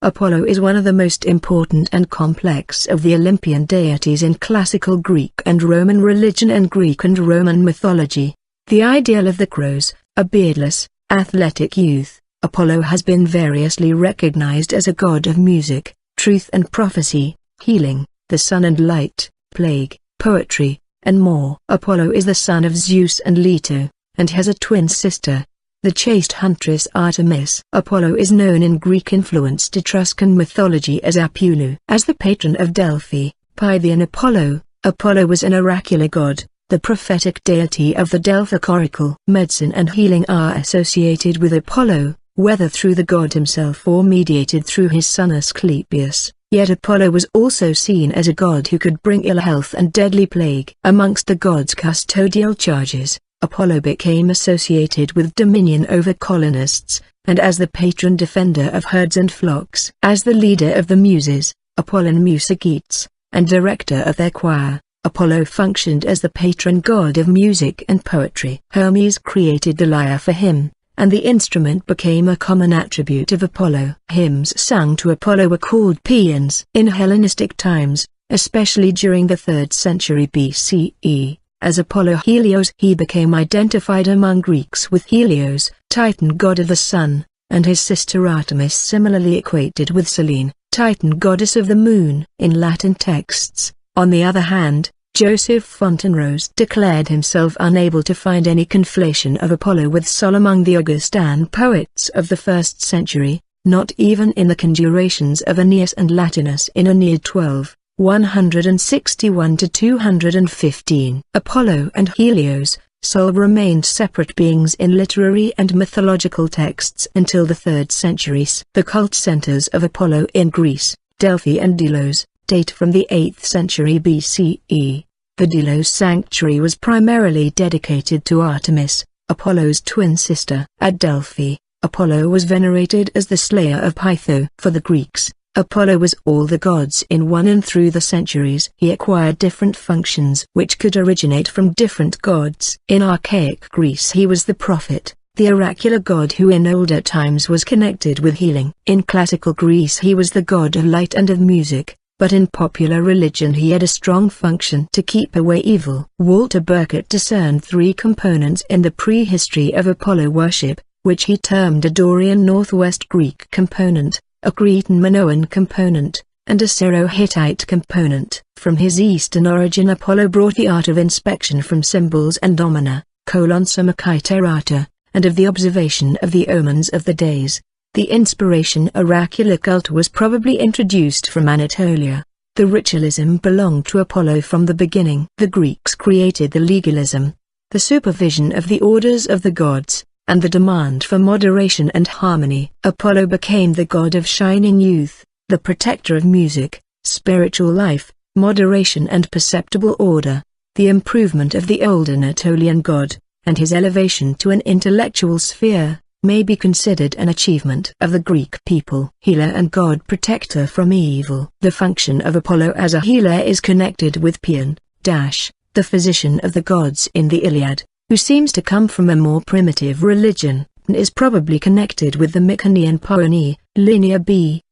Apollo is one of the most important and complex of the Olympian deities in classical Greek and Roman religion and Greek and Roman mythology. The ideal of the kouros, a beardless, athletic youth, Apollo has been variously recognized as a god of music, truth and prophecy, healing, the sun and light, plague, poetry, and more. Apollo is the son of Zeus and Leto, and has a twin sister, the chaste huntress Artemis. Apollo is known in Greek-influenced Etruscan mythology as Apullu. As the patron of Delphi, Pythian Apollo, Apollo was an oracular god, the prophetic deity of the Delphic oracle. Medicine and healing are associated with Apollo, whether through the god himself or mediated through his son Asclepius. Yet Apollo was also seen as a god who could bring ill health and deadly plague. Amongst the god's custodial charges, Apollo became associated with dominion over colonists, and as the patron defender of herds and flocks. As the leader of the Muses, Apollon Musicetes, and director of their choir, Apollo functioned as the patron god of music and poetry. Hermes created the lyre for him, and the instrument became a common attribute of Apollo. Hymns sung to Apollo were called paeans. In Hellenistic times, especially during the 3rd century BCE, as Apollo Helios he became identified among Greeks with Helios, Titan god of the sun, and his sister Artemis similarly equated with Selene, Titan goddess of the moon. In Latin texts, on the other hand, Joseph Fontenrose declared himself unable to find any conflation of Apollo with Sol among the Augustan poets of the 1st century, not even in the conjurations of Aeneas and Latinus in Aeneid 12, 161-215. Apollo and Helios, Sol remained separate beings in literary and mythological texts until the 3rd centuries. The cult centers of Apollo in Greece, Delphi and Delos, date from the 8th century BCE. The Delos sanctuary was primarily dedicated to Artemis, Apollo's twin sister. At Delphi, Apollo was venerated as the slayer of Pytho. For the Greeks, Apollo was all the gods in one, and through the centuries he acquired different functions which could originate from different gods. In archaic Greece he was the prophet, the oracular god who in older times was connected with healing. In classical Greece he was the god of light and of music, but in popular religion he had a strong function to keep away evil. Walter Burkett discerned 3 components in the prehistory of Apollo worship, which he termed a Dorian Northwest Greek component, a Cretan Minoan component, and a Syro-Hittite component. From his eastern origin Apollo brought the art of inspection from symbols and domina, Samakiterata, and of the observation of the omens of the days. The inspiration oracular cult was probably introduced from Anatolia. The ritualism belonged to Apollo from the beginning. The Greeks created the legalism, the supervision of the orders of the gods, and the demand for moderation and harmony. Apollo became the god of shining youth, the protector of music, spiritual life, moderation and perceptible order, the improvement of the old Anatolian god, and his elevation to an intellectual sphere may be considered an achievement of the Greek people. Healer and god protector from evil. The function of Apollo as a healer is connected with Paeon, the physician of the gods in the Iliad, who seems to come from a more primitive religion, and is probably connected with the Mycenaean Paeoni, Linear B,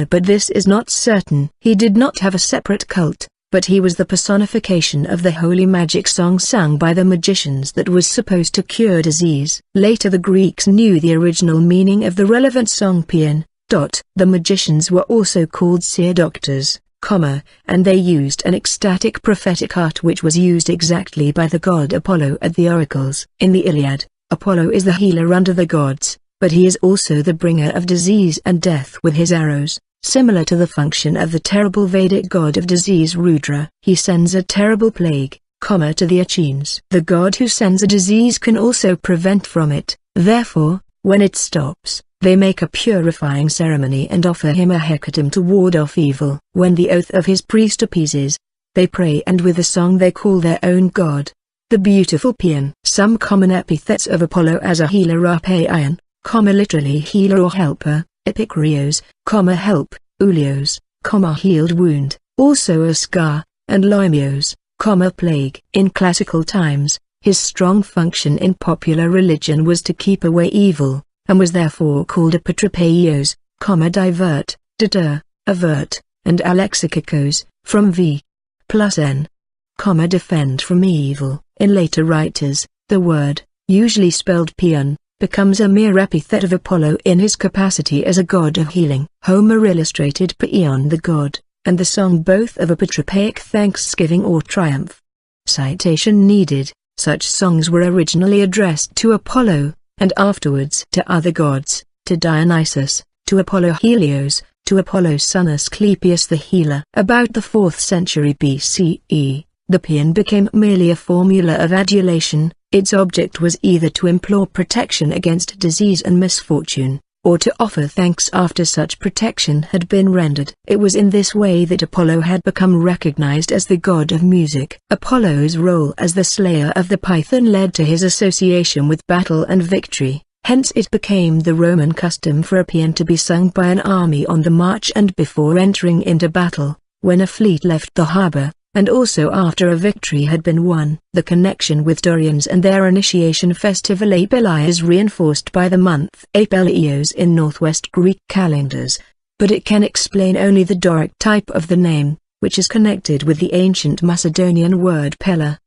but this is not certain. He did not have a separate cult, but he was the personification of the holy magic song sung by the magicians that was supposed to cure disease. Later the Greeks knew the original meaning of the relevant song Paeon. The magicians were also called seer doctors, and they used an ecstatic prophetic art which was used exactly by the god Apollo at the oracles. In the Iliad, Apollo is the healer under the gods, but he is also the bringer of disease and death with his arrows. Similar to the function of the terrible Vedic god of disease Rudra, he sends a terrible plague, to the Achaeans. The god who sends a disease can also prevent from it, therefore, when it stops, they make a purifying ceremony and offer him a hecatomb to ward off evil. When the oath of his priest appeases, they pray and with a song they call their own god, the beautiful Paeon. Some common epithets of Apollo as a healer are Paeon, literally healer or helper, Epikrios, help, Ulios, healed wound, also a scar, and Loimios, plague. In classical times, his strong function in popular religion was to keep away evil, and was therefore called Epitropeios, divert, deter, avert, and alexikikos, from v plus n, defend from evil. In later writers, the word, usually spelled pion, becomes a mere epithet of Apollo in his capacity as a god of healing. Homer illustrated Paeon the god, and the song both of a patriarchaic thanksgiving or triumph. Citation needed. Such songs were originally addressed to Apollo, and afterwards to other gods, to Dionysus, to Apollo Helios, to Apollo's son Asclepius the healer. About the 4th century BCE, the paean became merely a formula of adulation. Its object was either to implore protection against disease and misfortune, or to offer thanks after such protection had been rendered. It was in this way that Apollo had become recognized as the god of music. Apollo's role as the slayer of the Python led to his association with battle and victory, hence it became the Roman custom for a paean to be sung by an army on the march and before entering into battle, when a fleet left the harbor, and also after a victory had been won. The connection with Dorians and their initiation festival Apelai is reinforced by the month Apelios in northwest Greek calendars, but it can explain only the Doric type of the name, which is connected with the ancient Macedonian word pella,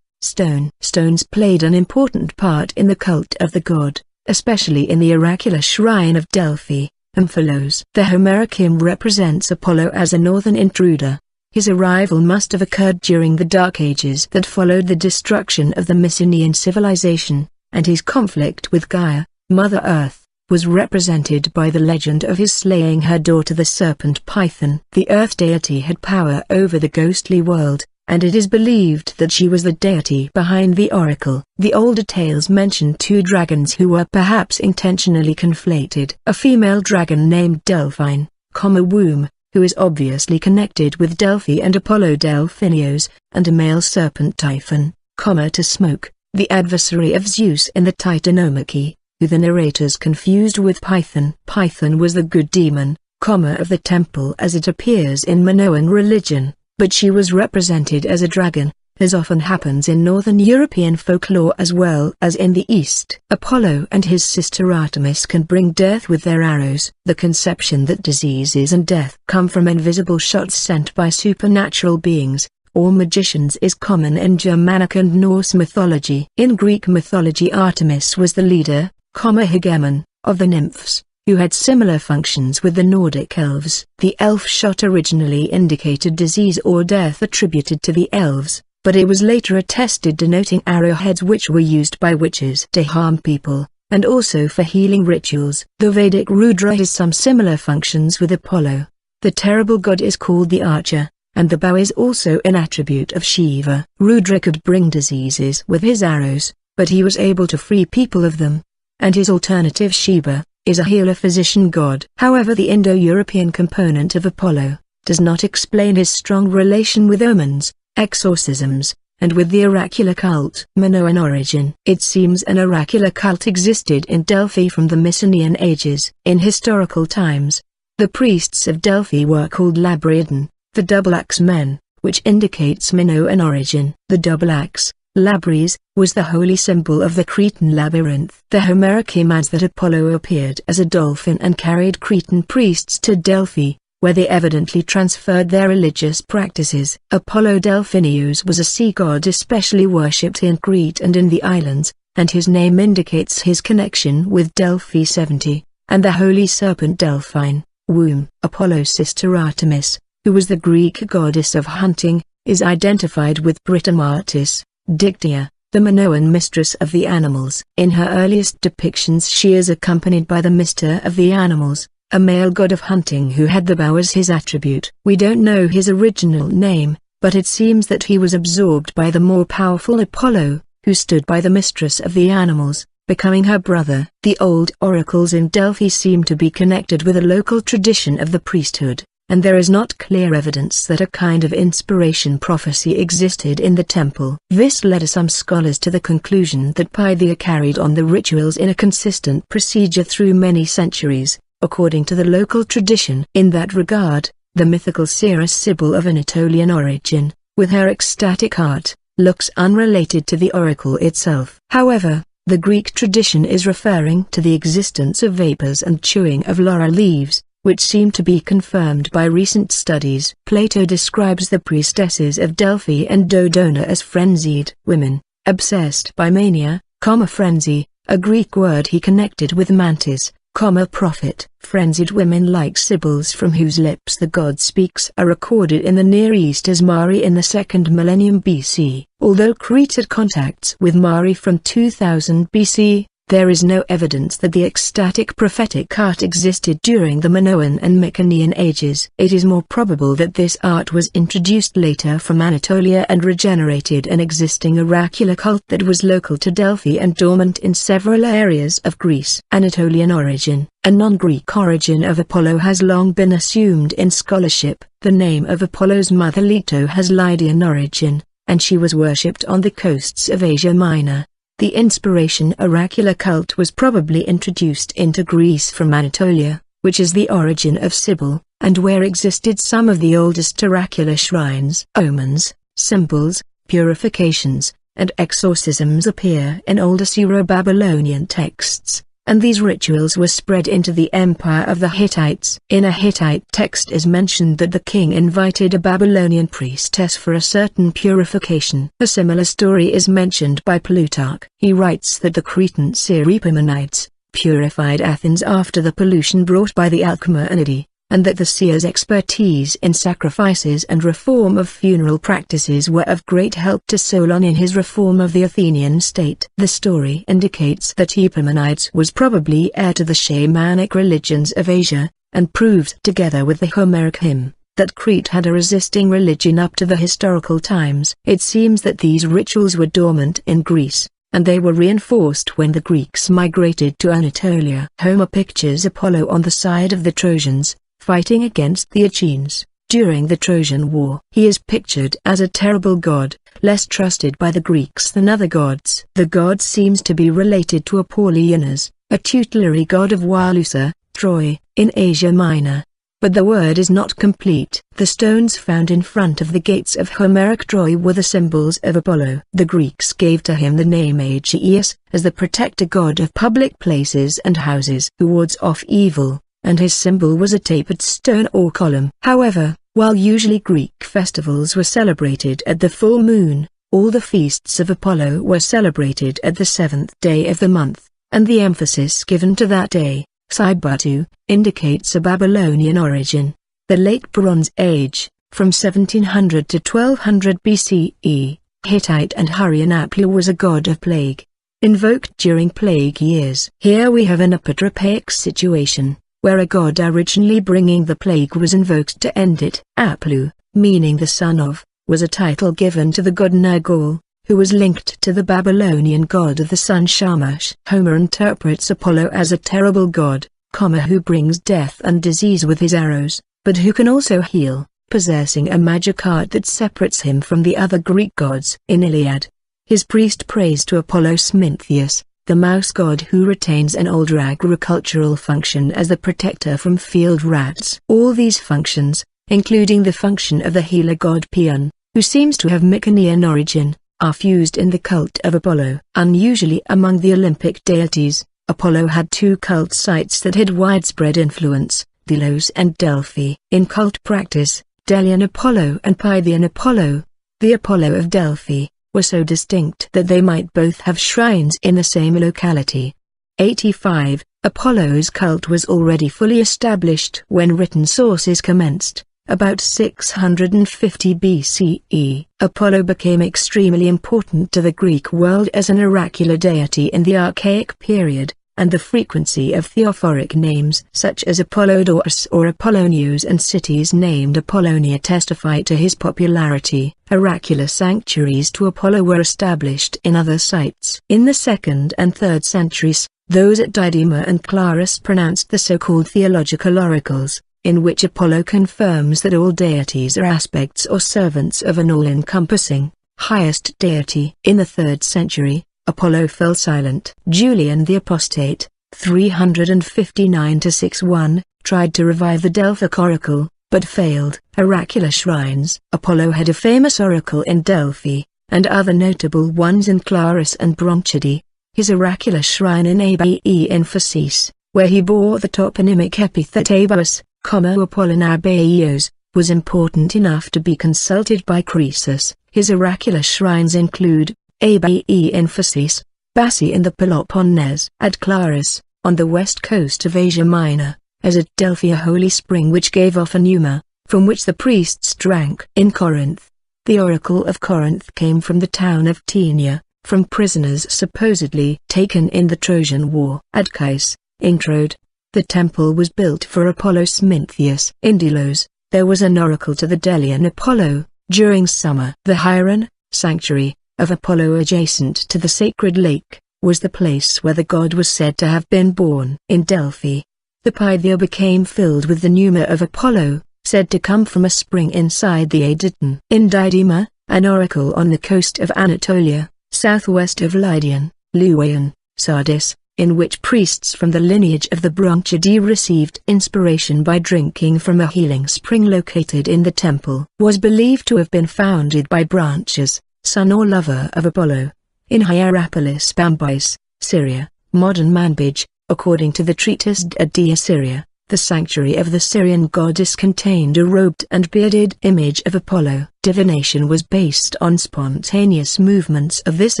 stone. Stones played an important part in the cult of the god, especially in the oracular shrine of Delphi, Amphilos. The Homeric hymn represents Apollo as a northern intruder. His arrival must have occurred during the Dark Ages that followed the destruction of the Mycenaean civilization, and his conflict with Gaia, Mother Earth, was represented by the legend of his slaying her daughter the serpent Python. The Earth deity had power over the ghostly world, and it is believed that she was the deity behind the oracle. The older tales mention two dragons who were perhaps intentionally conflated. A female dragon named Delphine, womb, who is obviously connected with Delphi and Apollo Delphinios, and a male serpent Typhon, to smoke, the adversary of Zeus in the Titanomachy, who the narrators confused with Python. Python was the good demon, of the temple as it appears in Minoan religion, but she was represented as a dragon, as often happens in northern European folklore as well as in the East. Apollo and his sister Artemis can bring death with their arrows. The conception that diseases and death come from invisible shots sent by supernatural beings, or magicians, is common in Germanic and Norse mythology. In Greek mythology, Artemis was the leader, hegemon, of the nymphs, who had similar functions with the Nordic elves. The elf shot originally indicated disease or death attributed to the elves, but it was later attested denoting arrowheads which were used by witches to harm people, and also for healing rituals. The Vedic Rudra has some similar functions with Apollo. The terrible god is called the archer, and the bow is also an attribute of Shiva. Rudra could bring diseases with his arrows, but he was able to free people of them, and his alternative Shiva is a healer-physician god. However, the Indo-European component of Apollo does not explain his strong relation with omens, exorcisms, and with the oracular cult. Minoan origin. It seems an oracular cult existed in Delphi from the Mycenaean ages. In historical times, the priests of Delphi were called Labridan, the double-axe men, which indicates Minoan origin. The double axe, Labris, was the holy symbol of the Cretan labyrinth. The Homeric hymn adds that Apollo appeared as a dolphin and carried Cretan priests to Delphi, where they evidently transferred their religious practices. Apollo Delphinios was a sea god especially worshipped in Crete and in the islands, and his name indicates his connection with Delphi 70, and the holy serpent Delphine, womb. Apollo's sister Artemis, who was the Greek goddess of hunting, is identified with Britomartis, Dictya, the Minoan mistress of the animals. In her earliest depictions she is accompanied by the Mister of the Animals, a male god of hunting who had the bow as his attribute. We don't know his original name, but it seems that he was absorbed by the more powerful Apollo, who stood by the mistress of the animals, becoming her brother. The old oracles in Delphi seem to be connected with a local tradition of the priesthood, and there is not clear evidence that a kind of inspiration prophecy existed in the temple. This led some scholars to the conclusion that Pythia carried on the rituals in a consistent procedure through many centuries, according to the local tradition. In that regard, the mythical seeress Sibyl of Anatolian origin, with her ecstatic art, looks unrelated to the oracle itself. However, the Greek tradition is referring to the existence of vapors and chewing of laurel leaves, which seem to be confirmed by recent studies. Plato describes the priestesses of Delphi and Dodona as frenzied women, obsessed by mania, frenzy, a Greek word he connected with mantis, prophet. Frenzied women like sibyls from whose lips the god speaks are recorded in the Near East as Mari in the 2nd millennium BC. Although Crete had contacts with Mari from 2000 BC, there is no evidence that the ecstatic prophetic art existed during the Minoan and Mycenaean ages. It is more probable that this art was introduced later from Anatolia and regenerated an existing oracular cult that was local to Delphi and dormant in several areas of Greece. Anatolian origin. A non-Greek origin of Apollo has long been assumed in scholarship. The name of Apollo's mother Leto has Lydian origin, and she was worshipped on the coasts of Asia Minor. The inspiration oracular cult was probably introduced into Greece from Anatolia, which is the origin of Sibyl, and where existed some of the oldest oracular shrines. Omens, symbols, purifications, and exorcisms appear in old Assyro-Babylonian texts, and these rituals were spread into the empire of the Hittites. In a Hittite text is mentioned that the king invited a Babylonian priestess for a certain purification. A similar story is mentioned by Plutarch. He writes that the Cretan Eumenides purified Athens after the pollution brought by the Alcmenidae, and that the seer's expertise in sacrifices and reform of funeral practices were of great help to Solon in his reform of the Athenian state. The story indicates that Eumenides was probably heir to the shamanic religions of Asia, and proves, together with the Homeric hymn, that Crete had a resisting religion up to the historical times. It seems that these rituals were dormant in Greece, and they were reinforced when the Greeks migrated to Anatolia. Homer pictures Apollo on the side of the Trojans, fighting against the Achaeans. During the Trojan War, he is pictured as a terrible god, less trusted by the Greeks than other gods. The god seems to be related to Apollonius, a tutelary god of Walusa, Troy, in Asia Minor. But the word is not complete. The stones found in front of the gates of Homeric Troy were the symbols of Apollo. The Greeks gave to him the name Aegeus, as the protector god of public places and houses who wards off evil, and his symbol was a tapered stone or column. However, while usually Greek festivals were celebrated at the full moon, all the feasts of Apollo were celebrated at the 7th day of the month, and the emphasis given to that day, Saibatu, indicates a Babylonian origin. The Late Bronze Age, from 1700 to 1200 BCE, Hittite and Hurrian Aplu was a god of plague, invoked during plague years. Here we have an apotropaic situation, where a god originally bringing the plague was invoked to end it. Aplu, meaning the son of, was a title given to the god Nergal, who was linked to the Babylonian god of the sun Shamash. Homer interprets Apollo as a terrible god, who brings death and disease with his arrows, but who can also heal, possessing a magic art that separates him from the other Greek gods. In Iliad, his priest prays to Apollo Smintheus, the mouse god who retains an older agricultural function as the protector from field rats. All these functions, including the function of the healer god Paeon, who seems to have Mycenaean origin, are fused in the cult of Apollo. Unusually among the Olympic deities, Apollo had two cult sites that had widespread influence, Delos and Delphi. In cult practice, Delian Apollo and Pythian Apollo, the Apollo of Delphi, were so distinct that they might both have shrines in the same locality. 85. Apollo's cult was already fully established when written sources commenced, about 650 BCE. Apollo became extremely important to the Greek world as an oracular deity in the Archaic period, and the frequency of theophoric names such as Apollodorus or Apollonios and cities named Apollonia testify to his popularity. Oracular sanctuaries to Apollo were established in other sites. In the 2nd and 3rd centuries, those at Didyma and Clarus pronounced the so-called theological oracles, in which Apollo confirms that all deities are aspects or servants of an all-encompassing, highest deity. In the 3rd century, Apollo fell silent. Julian the Apostate, 359–61, tried to revive the Delphic oracle, but failed. Oracular shrines. Apollo had a famous oracle in Delphi, and other notable ones in Clarus and Bronchidae. His oracular shrine in Abae in Phasis, where he bore the toponymic epithet Abaeus, Apollinabios, was important enough to be consulted by Croesus. His oracular shrines include Abe in Phasis, Bassi in the Peloponnese, at Clarus, on the west coast of Asia Minor, as at Delphi a holy spring which gave off a pneuma, from which the priests drank. In Corinth, the oracle of Corinth came from the town of Tenia, from prisoners supposedly taken in the Trojan War. At Chios, in Troad, the temple was built for Apollo Smintheus. In Delos, there was an oracle to the Delian Apollo, during summer. The Hieron, sanctuary, of Apollo adjacent to the sacred lake, was the place where the god was said to have been born. In Delphi, the Pythia became filled with the pneuma of Apollo, said to come from a spring inside the Adyton. In Didyma, an oracle on the coast of Anatolia, southwest of Lydian, Luwian, Sardis, in which priests from the lineage of the Bronchidae received inspiration by drinking from a healing spring located in the temple, was believed to have been founded by Branches, son or lover of Apollo. In Hierapolis Bambais, Syria, modern Manbij, according to the treatise De Syria, the sanctuary of the Syrian goddess contained a robed and bearded image of Apollo. Divination was based on spontaneous movements of this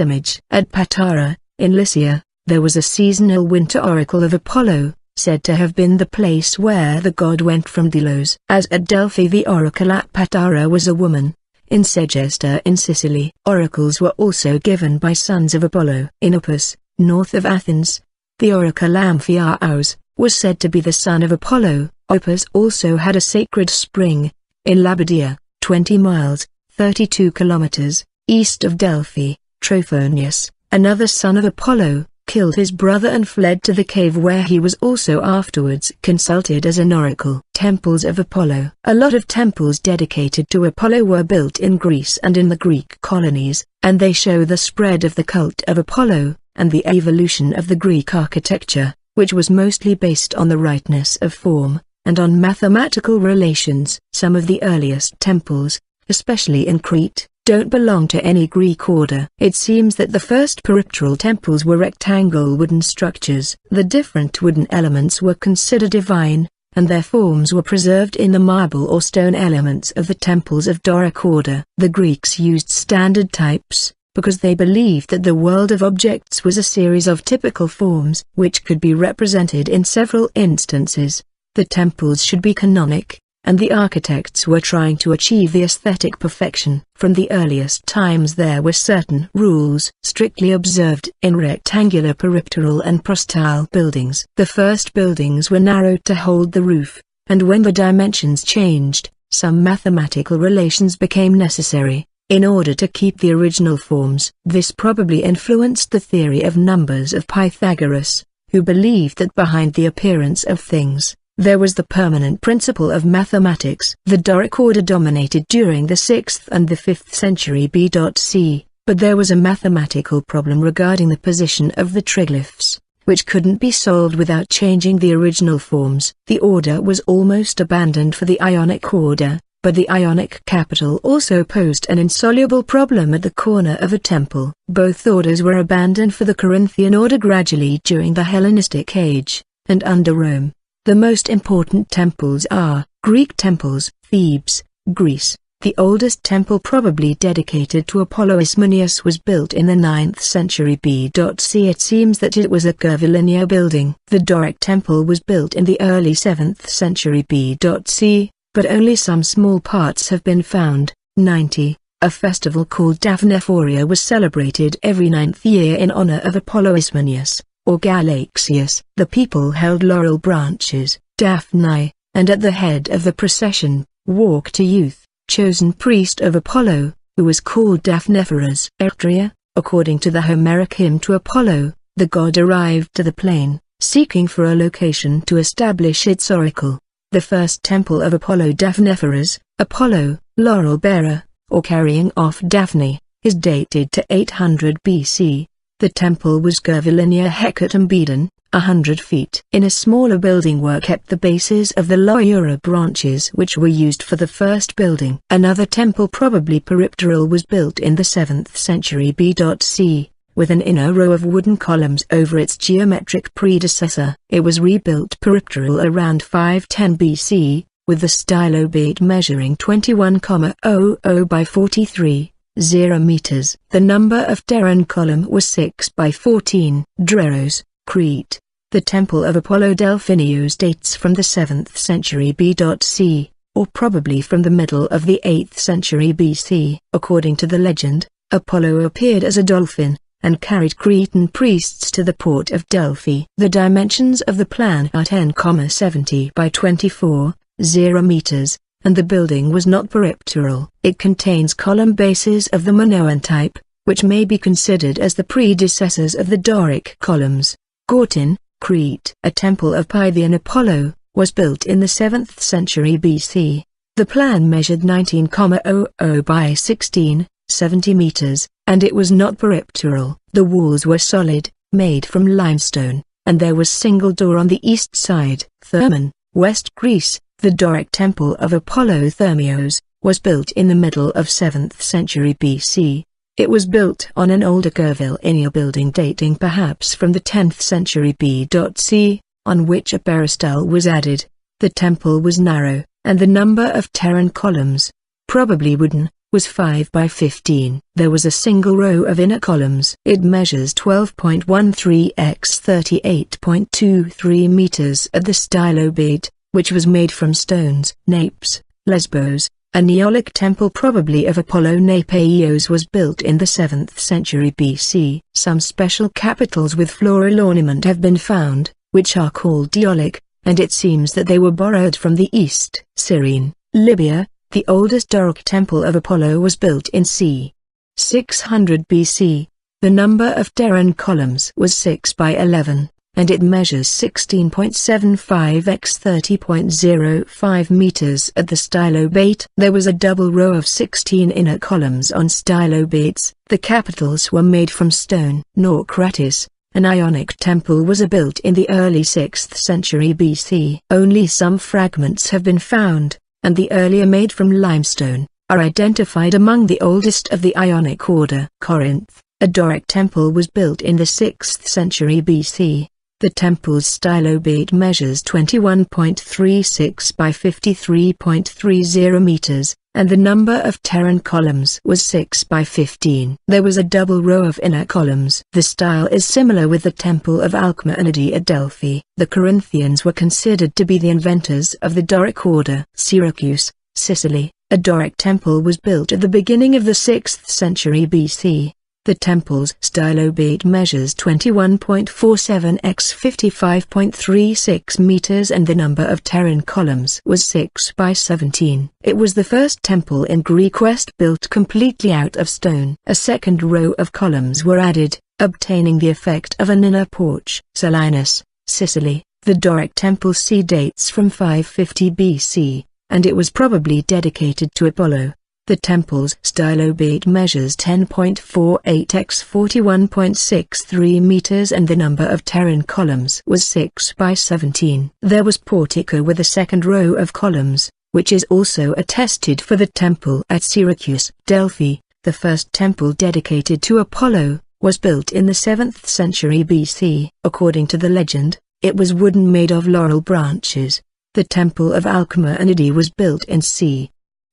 image. At Patara, in Lycia, there was a seasonal winter oracle of Apollo, said to have been the place where the god went from Delos. As at Delphi, the oracle at Patara was a woman. In Segesta in Sicily, oracles were also given by sons of Apollo. In Opus, north of Athens, the oracle Amphiaraos was said to be the son of Apollo. Opus also had a sacred spring, in Labadia, 20 miles, 32 kilometers, east of Delphi. Trophonius, another son of Apollo, killed his brother and fled to the cave where he was also afterwards consulted as an oracle. Temples of Apollo. A lot of temples dedicated to Apollo were built in Greece and in the Greek colonies, and they show the spread of the cult of Apollo, and the evolution of the Greek architecture, which was mostly based on the rightness of form, and on mathematical relations. Some of the earliest temples, especially in Crete, don't belong to any Greek order. It seems that the first peripteral temples were rectangle wooden structures. The different wooden elements were considered divine, and their forms were preserved in the marble or stone elements of the temples of Doric order. The Greeks used standard types, because they believed that the world of objects was a series of typical forms which could be represented in several instances. The temples should be canonic, and the architects were trying to achieve the aesthetic perfection. From the earliest times there were certain rules strictly observed in rectangular peripteral and prostyle buildings. The first buildings were narrowed to hold the roof, and when the dimensions changed, some mathematical relations became necessary, in order to keep the original forms. This probably influenced the theory of numbers of Pythagoras, who believed that behind the appearance of things, there was the permanent principle of mathematics. The Doric order dominated during the 6th and the 5th century BC, but there was a mathematical problem regarding the position of the triglyphs, which couldn't be solved without changing the original forms. The order was almost abandoned for the Ionic order, but the Ionic capital also posed an insoluble problem at the corner of a temple. Both orders were abandoned for the Corinthian order gradually during the Hellenistic age, and under Rome. The most important temples are Greek temples. Thebes, Greece. The oldest temple probably dedicated to Apollo Ismenias was built in the 9th century BC. It seems that it was a curvilinear building. The Doric temple was built in the early 7th century BC, but only some small parts have been found. 90. A festival called Daphnephoria was celebrated every 9th year in honor of Apollo Ismenias, or Galaxius. The people held laurel branches, Daphnae, and at the head of the procession, walked a youth, chosen priest of Apollo, who was called Daphnephoros. Eretria, according to the Homeric hymn to Apollo, the god arrived to the plain, seeking for a location to establish its oracle. The first temple of Apollo Daphnephoros, Apollo, laurel bearer, or carrying off Daphne, is dated to 800 BC. The temple was curvilinear hecatombedon, 100 feet. In a smaller building were kept the bases of the laurel branches which were used for the first building. Another temple, probably peripteral, was built in the 7th century BC, with an inner row of wooden columns over its geometric predecessor. It was rebuilt peripteral around 510 BC, with the stylobate measuring 21,00 by 43.0 meters. The number of Terran column was 6 by 14. Dreiros, Crete. The temple of Apollo Delphinios dates from the 7th century BC, or probably from the middle of the 8th century BC. According to the legend, Apollo appeared as a dolphin, and carried Cretan priests to the port of Delphi. The dimensions of the plan are 10,70 by 24.0 meters, and the building was not peripteral. It contains column bases of the Minoan type, which may be considered as the predecessors of the Doric columns. Gortyn, Crete. A temple of Pythian Apollo was built in the 7th century BC. The plan measured 19,00 by 16.70 meters, and it was not peripteral. The walls were solid, made from limestone, and there was single door on the east side. Thermon, West Greece. The Doric temple of Apollo Thermios was built in the middle of 7th century BC. It was built on an older curvilinear building dating perhaps from the 10th century BC, on which a peristyle was added. The temple was narrow, and the number of Terran columns, probably wooden, was 5 by 15. There was a single row of inner columns. It measures 12.13 x 38.23 meters at the stylobate, which was made from stones. Napes, Lesbos. A Neolithic temple probably of Apollo Napaios was built in the 7th century BC. Some special capitals with floral ornament have been found, which are called Neolithic, and it seems that they were borrowed from the East. Cyrene, Libya. The oldest Doric temple of Apollo was built in c. 600 BC. The number of Terran columns was 6 by 11. And it measures 16.75 x 30.05 meters at the stylobate. There was a double row of 16 inner columns on stylobates. The capitals were made from stone. Naucratis, an Ionic temple, was built in the early 6th century BC. Only some fragments have been found, and the earlier made from limestone, are identified among the oldest of the Ionic order. Corinth, a Doric temple, was built in the 6th century BC. The temple's stylobate measures 21.36 by 53.30 meters, and the number of Terran columns was 6 by 15. There was a double row of inner columns. The style is similar with the temple of Alcmaeonidae at Delphi. The Corinthians were considered to be the inventors of the Doric order. Syracuse, Sicily. A Doric temple was built at the beginning of the 6th century BC. The temple's stylobate measures 21.47 x 55.36 meters and the number of Terran columns was 6 by 17. It was the first temple in Greek West built completely out of stone. A second row of columns were added, obtaining the effect of an inner porch. Selinus, Sicily. The Doric temple C dates from 550 BC, and it was probably dedicated to Apollo. The temple's stylobate measures 10.48 x 41.63 meters and the number of Terran columns was 6 by 17. There was portico with a second row of columns, which is also attested for the temple at Syracuse. Delphi, the first temple dedicated to Apollo, was built in the 7th century BC. According to the legend, it was wooden made of laurel branches. The temple of Alcmaeonidae was built in c.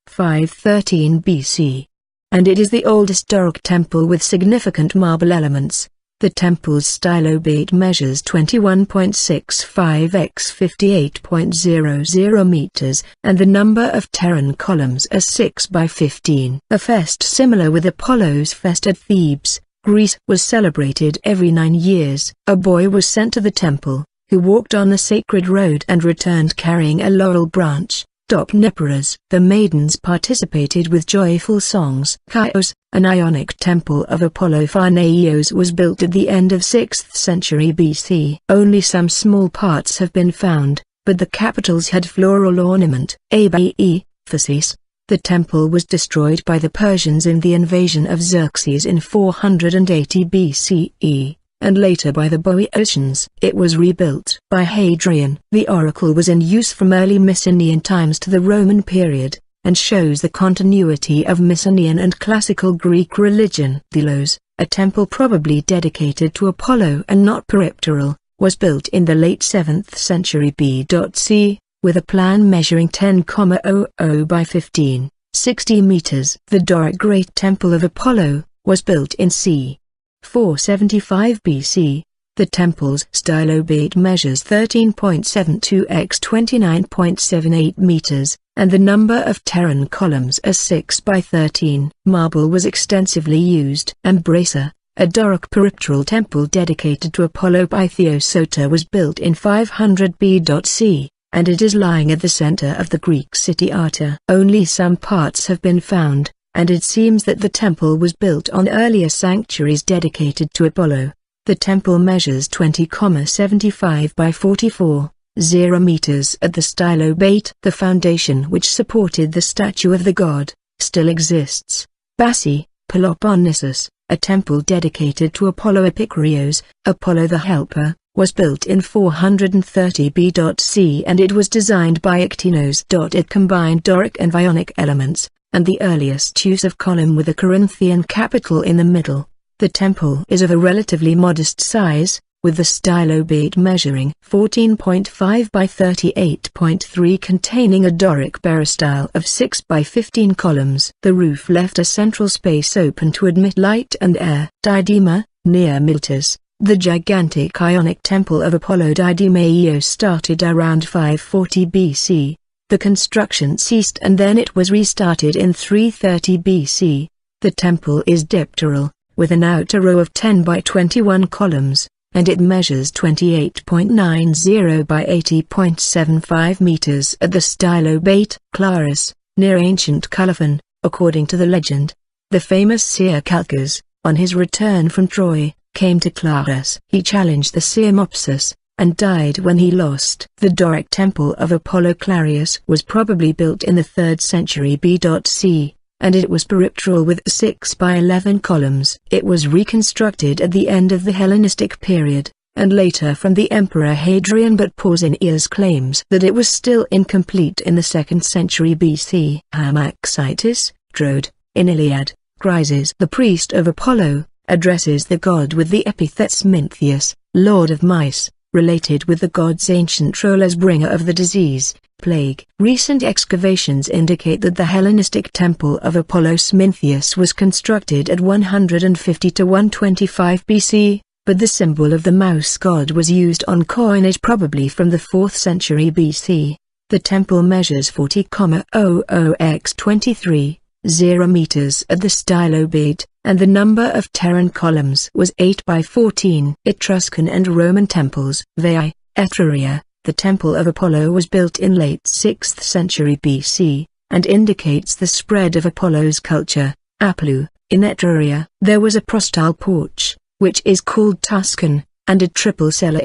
513 BC. And it is the oldest Doric temple with significant marble elements. The temple's stylobate measures 21.65 x 58.00 meters, and the number of Terran columns is 6 by 15. A fest similar with Apollo's fest at Thebes, Greece, was celebrated every 9 years. A boy was sent to the temple, who walked on the sacred road and returned carrying a laurel branch. Dopneperas. The maidens participated with joyful songs. Kouros, an Ionic temple of Apollo Pharnaios, was built at the end of 6th century BC. Only some small parts have been found, but the capitals had floral ornament. Abe, Phasis. The temple was destroyed by the Persians in the invasion of Xerxes in 480 BCE. And later by the Boeotians. It was rebuilt by Hadrian. The oracle was in use from early Mycenaean times to the Roman period, and shows the continuity of Mycenaean and classical Greek religion. Delos, a temple probably dedicated to Apollo and not peripteral, was built in the late 7th century B.C., with a plan measuring 10,00 by 1560 meters. The Doric Great Temple of Apollo was built in c. 475 BC. The temple's stylobate measures 13.72 x 29.78 meters, and the number of terran columns is 6 by 13. Marble was extensively used. Ambrasa, a Doric peripteral temple dedicated to Apollo by Theosota, was built in 500 B.C., and it is lying at the center of the Greek city Arta. Only some parts have been found, and it seems that the temple was built on earlier sanctuaries dedicated to Apollo. The temple measures 20,75 by 44.0 meters at the stylobate. The foundation which supported the statue of the god still exists. Bassi, Peloponnesus, a temple dedicated to Apollo Epikurios, Apollo the Helper, was built in 430 B.C. and it was designed by Ictinos. It combined Doric and Ionic elements, and the earliest use of column with a Corinthian capital in the middle. The temple is of a relatively modest size, with the stylobate measuring 14.5 by 38.3, containing a Doric peristyle of 6 by 15 columns. The roof left a central space open to admit light and air. Didyma, near Miletus, the gigantic Ionic temple of Apollo Didymaeos started around 540 BC. The construction ceased and then it was restarted in 330 BC. The temple is dipteral, with an outer row of 10 by 21 columns, and it measures 28.90 by 80.75 meters at the stylobate. Clarus, near ancient Colophon, according to the legend. The famous seer Calchas, on his return from Troy, came to Clarus. He challenged the seer Mopsus, and died when he lost. The Doric temple of Apollo Clarius was probably built in the 3rd century B.C., and it was peripteral with 6 by 11 columns. It was reconstructed at the end of the Hellenistic period, and later from the Emperor Hadrian, but Pausanias claims that it was still incomplete in the 2nd century BC. Hermaxitis, Drode, in Iliad, Chryses, the priest of Apollo, addresses the god with the epithet Smintheus, lord of mice, related with the god's ancient role as bringer of the disease, plague. Recent excavations indicate that the Hellenistic temple of Apollo Smintheus was constructed at 150 to 125 BC, but the symbol of the mouse god was used on coinage probably from the 4th century BC. The temple measures 40,00 x 23.0 meters at the stylobate, and the number of terran columns was 8 by 14. Etruscan and Roman temples. Veii, Etruria, the temple of Apollo was built in late 6th century BC, and indicates the spread of Apollo's culture. Apollo, in Etruria. There was a prostyle porch, which is called Tuscan, and a triple cellar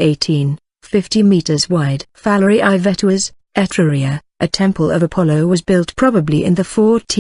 50 meters wide. Phalerii Vetuas, Etruria, a temple of Apollo was built probably in the 4th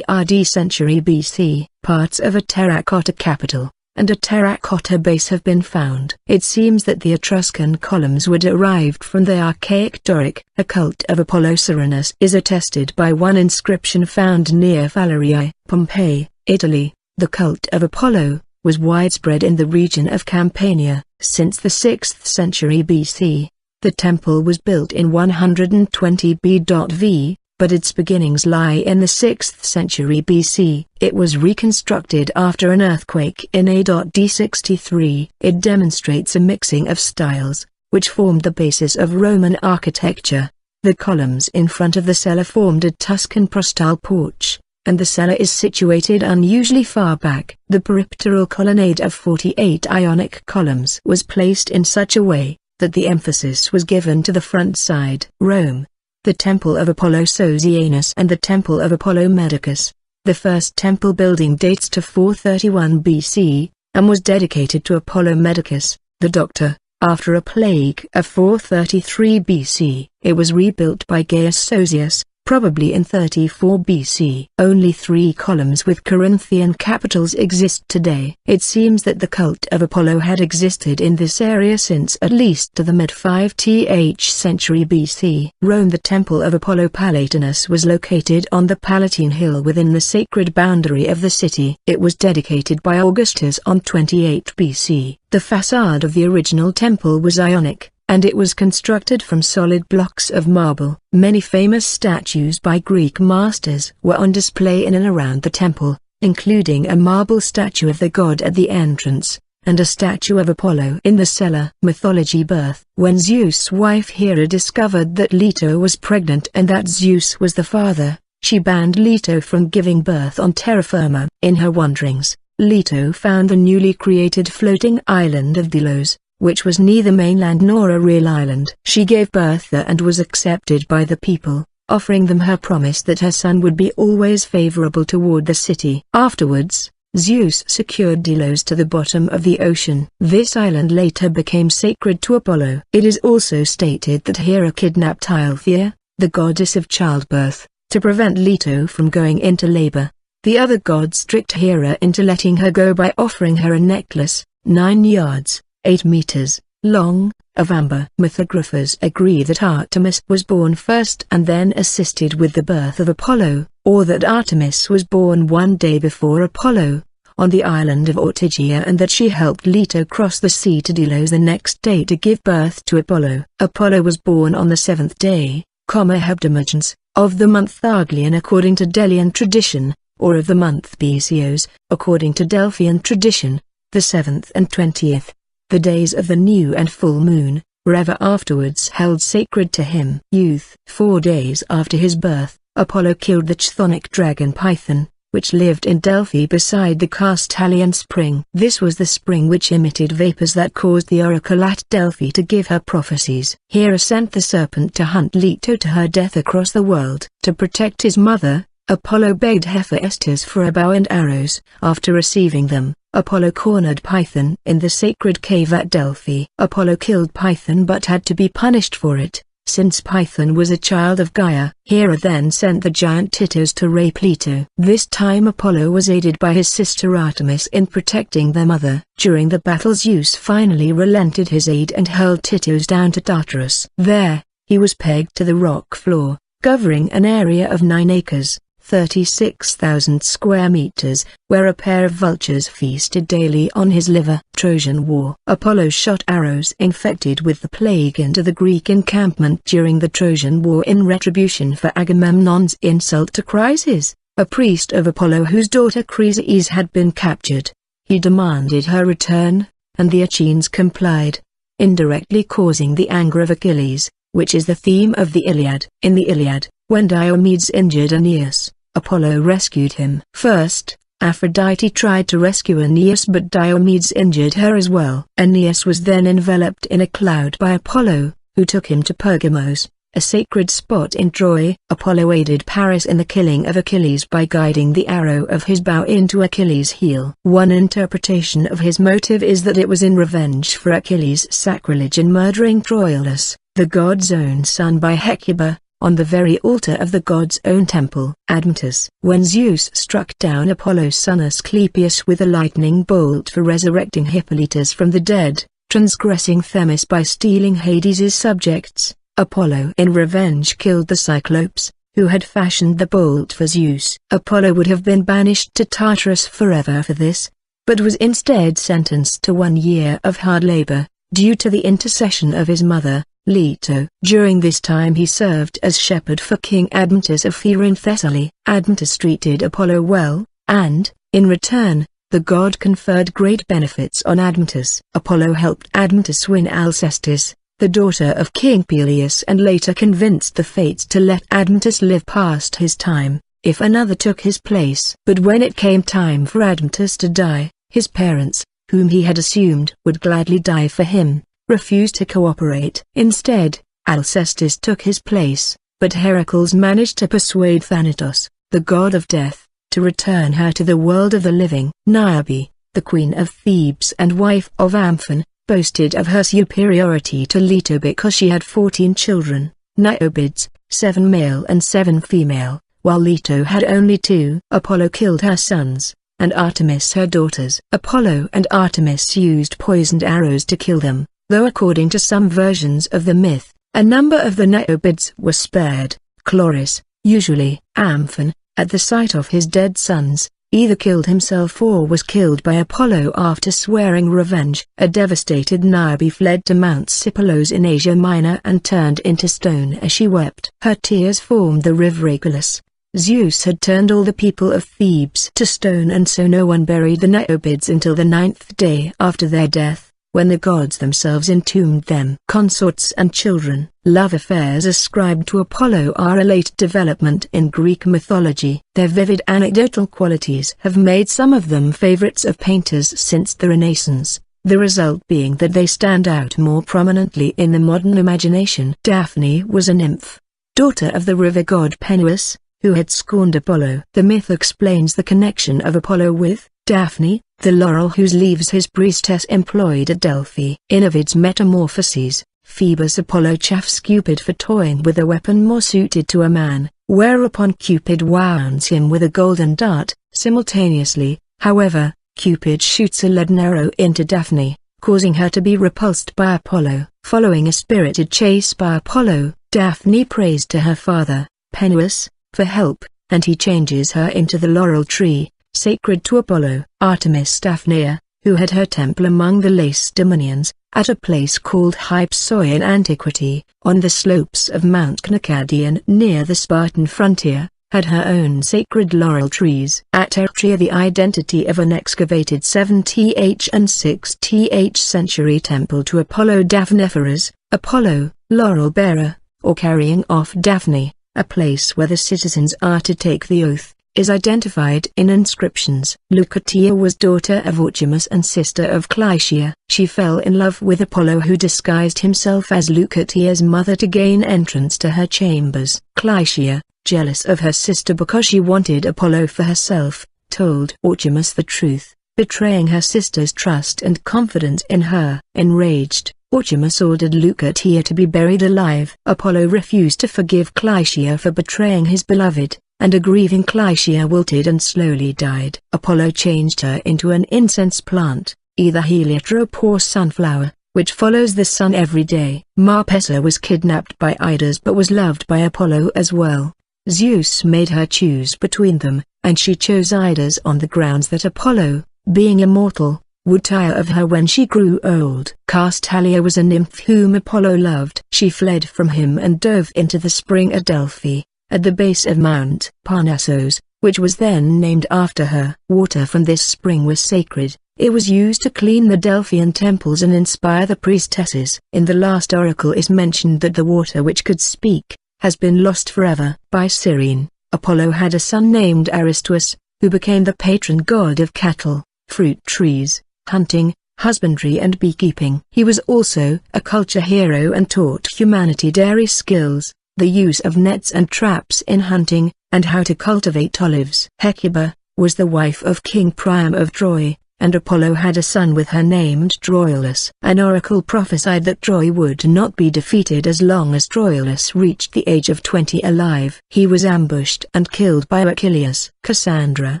RD century BC. Parts of a terracotta capital and a terracotta base have been found. It seems that the Etruscan columns were derived from the archaic Doric. A cult of Apollo Serenus is attested by one inscription found near Phalerii, Pompeii, Italy. The cult of Apollo was widespread in the region of Campania since the 6th century BC. The temple was built in 120 B.V., but its beginnings lie in the 6th century BC. It was reconstructed after an earthquake in A.D. 63. It demonstrates a mixing of styles, which formed the basis of Roman architecture. The columns in front of the cellar formed a Tuscan prostyle porch, and the cellar is situated unusually far back. The peripteral colonnade of 48 Ionic columns was placed in such a way that the emphasis was given to the front side. Rome. The Temple of Apollo Sosianus and the Temple of Apollo Medicus. The first temple building dates to 431 BC, and was dedicated to Apollo Medicus, the doctor, after a plague of 433 BC. It was rebuilt by Gaius Sosius, probably in 34 BC. Only 3 columns with Corinthian capitals exist today. It seems that the cult of Apollo had existed in this area since at least to the mid-5th century BC. Rome. The temple of Apollo Palatinus was located on the Palatine Hill within the sacred boundary of the city. It was dedicated by Augustus on 28 BC. The facade of the original temple was Ionic, and it was constructed from solid blocks of marble. Many famous statues by Greek masters were on display in and around the temple, including a marble statue of the god at the entrance, and a statue of Apollo in the cellar. Mythology. Birth. When Zeus' wife Hera discovered that Leto was pregnant and that Zeus was the father, she banned Leto from giving birth on terra firma. In her wanderings, Leto found the newly created floating island of Delos, which was neither mainland nor a real island. She gave birth there and was accepted by the people, offering them her promise that her son would be always favorable toward the city. Afterwards, Zeus secured Delos to the bottom of the ocean. This island later became sacred to Apollo. It is also stated that Hera kidnapped Althea, the goddess of childbirth, to prevent Leto from going into labor. The other gods tricked Hera into letting her go by offering her a necklace, 9 yards, 8 meters, long, of amber. Mythographers agree that Artemis was born first and then assisted with the birth of Apollo, or that Artemis was born one day before Apollo, on the island of Ortygia, and that she helped Leto cross the sea to Delos the next day to give birth to Apollo. Apollo was born on the 7th day, Hebdomagens, of the month Arglian according to Delian tradition, or of the month Besios, according to Delphian tradition, the 7th and 20th. The days of the new and full moon, were ever afterwards held sacred to him. Youth. 4 days after his birth, Apollo killed the chthonic dragon Python, which lived in Delphi beside the Castalian spring. This was the spring which emitted vapors that caused the oracle at Delphi to give her prophecies. Hera sent the serpent to hunt Leto to her death across the world. To protect his mother, Apollo begged Hephaestus for a bow and arrows. After receiving them, Apollo cornered Python in the sacred cave at Delphi. Apollo killed Python but had to be punished for it, since Python was a child of Gaia. Hera then sent the giant Tityos to rape Leto. This time Apollo was aided by his sister Artemis in protecting their mother. During the battle Zeus finally relented his aid and hurled Tityos down to Tartarus. There, he was pegged to the rock floor, covering an area of 9 acres. 36,000 square meters, where a pair of vultures feasted daily on his liver. Trojan War. Apollo shot arrows infected with the plague into the Greek encampment during the Trojan War in retribution for Agamemnon's insult to Chryses, a priest of Apollo whose daughter Chryses had been captured. He demanded her return, and the Achaeans complied, indirectly causing the anger of Achilles, which is the theme of the Iliad. In the Iliad, when Diomedes injured Aeneas, Apollo rescued him. First, Aphrodite tried to rescue Aeneas but Diomedes injured her as well. Aeneas was then enveloped in a cloud by Apollo, who took him to Pergamos, a sacred spot in Troy. Apollo aided Paris in the killing of Achilles by guiding the arrow of his bow into Achilles' heel. One interpretation of his motive is that it was in revenge for Achilles' sacrilege in murdering Troilus, the god's own son, by Hecuba, on the very altar of the god's own temple. Admetus. When Zeus struck down Apollo's son Asclepius with a lightning bolt for resurrecting Hippolytus from the dead, transgressing Themis by stealing Hades' subjects, Apollo in revenge killed the Cyclopes, who had fashioned the bolt for Zeus. Apollo would have been banished to Tartarus forever for this, but was instead sentenced to 1 year of hard labor, due to the intercession of his mother, Leto. During this time he served as shepherd for King Admetus of Pherae in Thessaly. Admetus treated Apollo well, and, in return, the god conferred great benefits on Admetus. Apollo helped Admetus win Alcestis, the daughter of King Peleus, and later convinced the fates to let Admetus live past his time, if another took his place. But when it came time for Admetus to die, his parents, whom he had assumed would gladly die for him, refused to cooperate. Instead, Alcestis took his place, but Heracles managed to persuade Thanatos, the god of death, to return her to the world of the living. Niobe, the queen of Thebes and wife of Amphon, boasted of her superiority to Leto because she had 14 children. Niobedes, 7 male and 7 female, while Leto had only 2. Apollo killed her sons, and Artemis her daughters. Apollo and Artemis used poisoned arrows to kill them, though according to some versions of the myth, a number of the Niobids were spared. Kouros, usually Amphion, at the sight of his dead sons, either killed himself or was killed by Apollo after swearing revenge. A devastated Niobe fled to Mount Sipylos in Asia Minor and turned into stone as she wept. Her tears formed the river Achelous. Zeus had turned all the people of Thebes to stone, and so no one buried the Niobids until the 9th day after their death, when the gods themselves entombed them. Consorts and children. Love affairs ascribed to Apollo are a late development in Greek mythology. Their vivid anecdotal qualities have made some of them favorites of painters since the Renaissance, the result being that they stand out more prominently in the modern imagination. Daphne was a nymph, daughter of the river god Peneus, who had scorned Apollo. The myth explains the connection of Apollo with Daphne, the laurel whose leaves his priestess employed at Delphi. In Ovid's Metamorphoses, Phoebus Apollo chaffs Cupid for toying with a weapon more suited to a man, whereupon Cupid wounds him with a golden dart. Simultaneously, however, Cupid shoots a leaden arrow into Daphne, causing her to be repulsed by Apollo. Following a spirited chase by Apollo, Daphne prays to her father, Peneus, for help, and he changes her into the laurel tree, sacred to Apollo. Artemis Daphnia, who had her temple among the Lacedaemonians, at a place called Hypsoi in antiquity, on the slopes of Mount Cnacadian near the Spartan frontier, had her own sacred laurel trees. At Eretria, the identity of an excavated 7th and 6th century temple to Apollo Daphnephorus, Apollo, laurel bearer, or carrying off Daphne, a place where the citizens are to take the oath, is identified in inscriptions. Leucotia was daughter of Orchimus and sister of Clytia. She fell in love with Apollo, who disguised himself as Leucotia's mother to gain entrance to her chambers. Clytia, jealous of her sister because she wanted Apollo for herself, told Orchimus the truth, betraying her sister's trust and confidence in her. Enraged, Orchimus ordered Leucotia to be buried alive. Apollo refused to forgive Clytia for betraying his beloved, and a grieving Clytia wilted and slowly died. Apollo changed her into an incense plant, either heliotrope or sunflower, which follows the sun every day. Marpessa was kidnapped by Idas but was loved by Apollo as well. Zeus made her choose between them, and she chose Idas on the grounds that Apollo, being immortal, would tire of her when she grew old. Castalia was a nymph whom Apollo loved. She fled from him and dove into the spring at Delphi, at the base of Mount Parnassus, which was then named after her. Water from this spring was sacred. It was used to clean the Delphian temples and inspire the priestesses. In the last oracle is mentioned that the water which could speak has been lost forever. By Cyrene, Apollo had a son named Aristeus, who became the patron god of cattle, fruit trees, hunting, husbandry and beekeeping. He was also a culture hero and taught humanity dairy skills, the use of nets and traps in hunting, and how to cultivate olives. Hecuba was the wife of King Priam of Troy, and Apollo had a son with her named Troilus. An oracle prophesied that Troy would not be defeated as long as Troilus reached the age of 20 alive. He was ambushed and killed by Achilles. Cassandra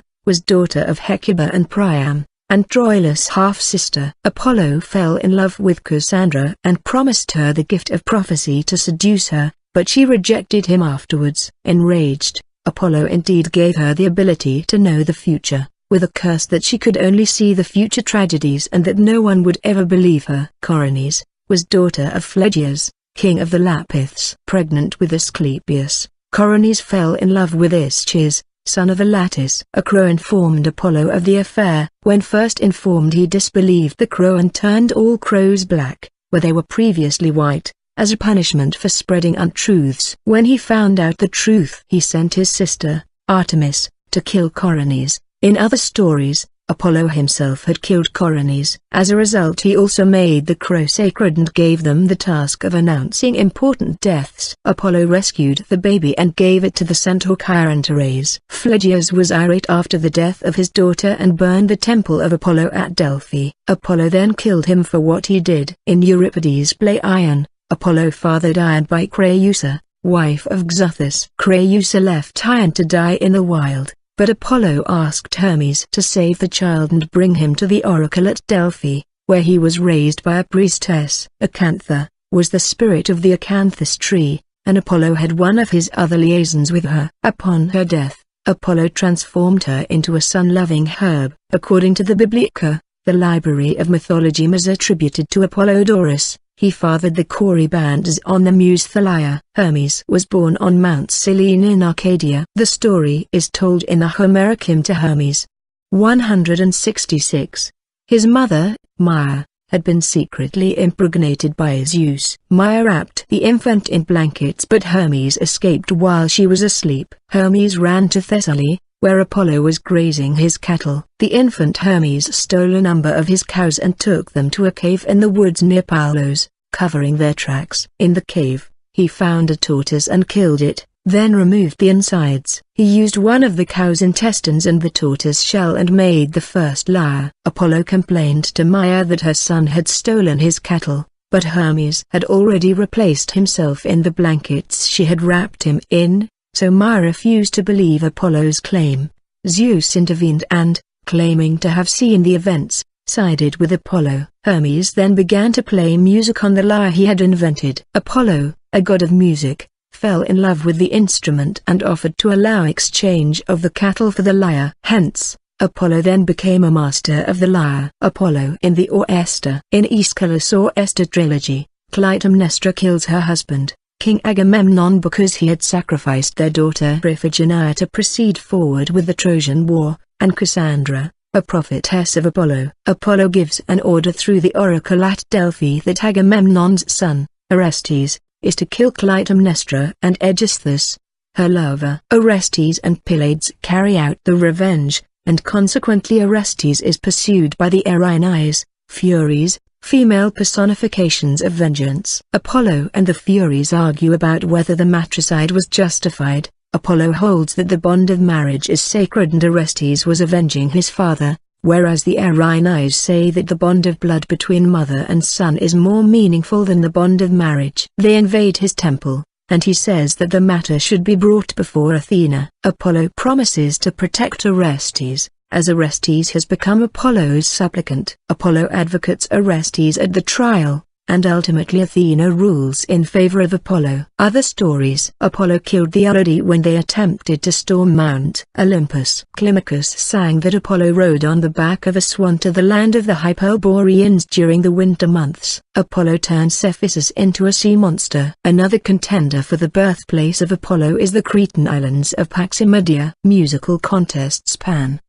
was daughter of Hecuba and Priam, and Troilus' half-sister. Apollo fell in love with Cassandra and promised her the gift of prophecy to seduce her, but she rejected him afterwards. Enraged, Apollo indeed gave her the ability to know the future, with a curse that she could only see the future tragedies and that no one would ever believe her. Coronis was daughter of Phlegyas, king of the Lapiths. Pregnant with Asclepius, Coronis fell in love with Ischys, son of Elatus. A crow informed Apollo of the affair. When first informed, he disbelieved the crow and turned all crows black, where they were previously white, as a punishment for spreading untruths. When he found out the truth, he sent his sister, Artemis, to kill Coronis. In other stories, Apollo himself had killed Coronis. As a result, he also made the crow sacred and gave them the task of announcing important deaths. Apollo rescued the baby and gave it to the centaur Chironteres. Phlegyas was irate after the death of his daughter and burned the temple of Apollo at Delphi. Apollo then killed him for what he did. In Euripides' play Ion, Apollo fathered Ion by Creusa, wife of Xuthus. Creusa left Hyen to die in the wild, but Apollo asked Hermes to save the child and bring him to the oracle at Delphi, where he was raised by a priestess. Acantha was the spirit of the acanthus tree, and Apollo had one of his other liaisons with her. Upon her death, Apollo transformed her into a sun-loving herb. According to the Biblica, the library of mythology is attributed to Apollodorus. He fathered the Corybantes on the muse Thalia. Hermes was born on Mount Cyllene in Arcadia. The story is told in the Homeric hymn to Hermes. 166. His mother, Maia, had been secretly impregnated by Zeus. Maia wrapped the infant in blankets, but Hermes escaped while she was asleep. Hermes ran to Thessaly, where Apollo was grazing his cattle. The infant Hermes stole a number of his cows and took them to a cave in the woods near Paulos, covering their tracks. In the cave, he found a tortoise and killed it, then removed the insides. He used one of the cow's intestines and the tortoise shell and made the first lyre. Apollo complained to Maia that her son had stolen his cattle, but Hermes had already replaced himself in the blankets she had wrapped him in, so Maia refused to believe Apollo's claim. Zeus intervened and, claiming to have seen the events, sided with Apollo. Hermes then began to play music on the lyre he had invented. Apollo, a god of music, fell in love with the instrument and offered to allow exchange of the cattle for the lyre. Hence, Apollo then became a master of the lyre. Apollo in the Orchestra. In Aeschylus' Orchestra trilogy, Clytemnestra kills her husband, King Agamemnon, because he had sacrificed their daughter Iphigenia to proceed forward with the Trojan War, and Cassandra, a prophetess of Apollo. Apollo gives an order through the oracle at Delphi that Agamemnon's son, Orestes, is to kill Clytemnestra and Aegisthus, her lover. Orestes and Pylades carry out the revenge, and consequently Orestes is pursued by the Erinyes, Furies, female personifications of vengeance. Apollo and the Furies argue about whether the matricide was justified. Apollo holds that the bond of marriage is sacred and Orestes was avenging his father, whereas the Erinyes say that the bond of blood between mother and son is more meaningful than the bond of marriage. They invade his temple, and he says that the matter should be brought before Athena. Apollo promises to protect Orestes, as Orestes has become Apollo's supplicant. Apollo advocates Orestes at the trial, and ultimately Athena rules in favor of Apollo. Other stories: Apollo killed the Urodi when they attempted to storm Mount Olympus. Climacus sang that Apollo rode on the back of a swan to the land of the Hyperboreans during the winter months. Apollo turned Cephissus into a sea monster. Another contender for the birthplace of Apollo is the Cretan islands of Paximedia. Musical contests.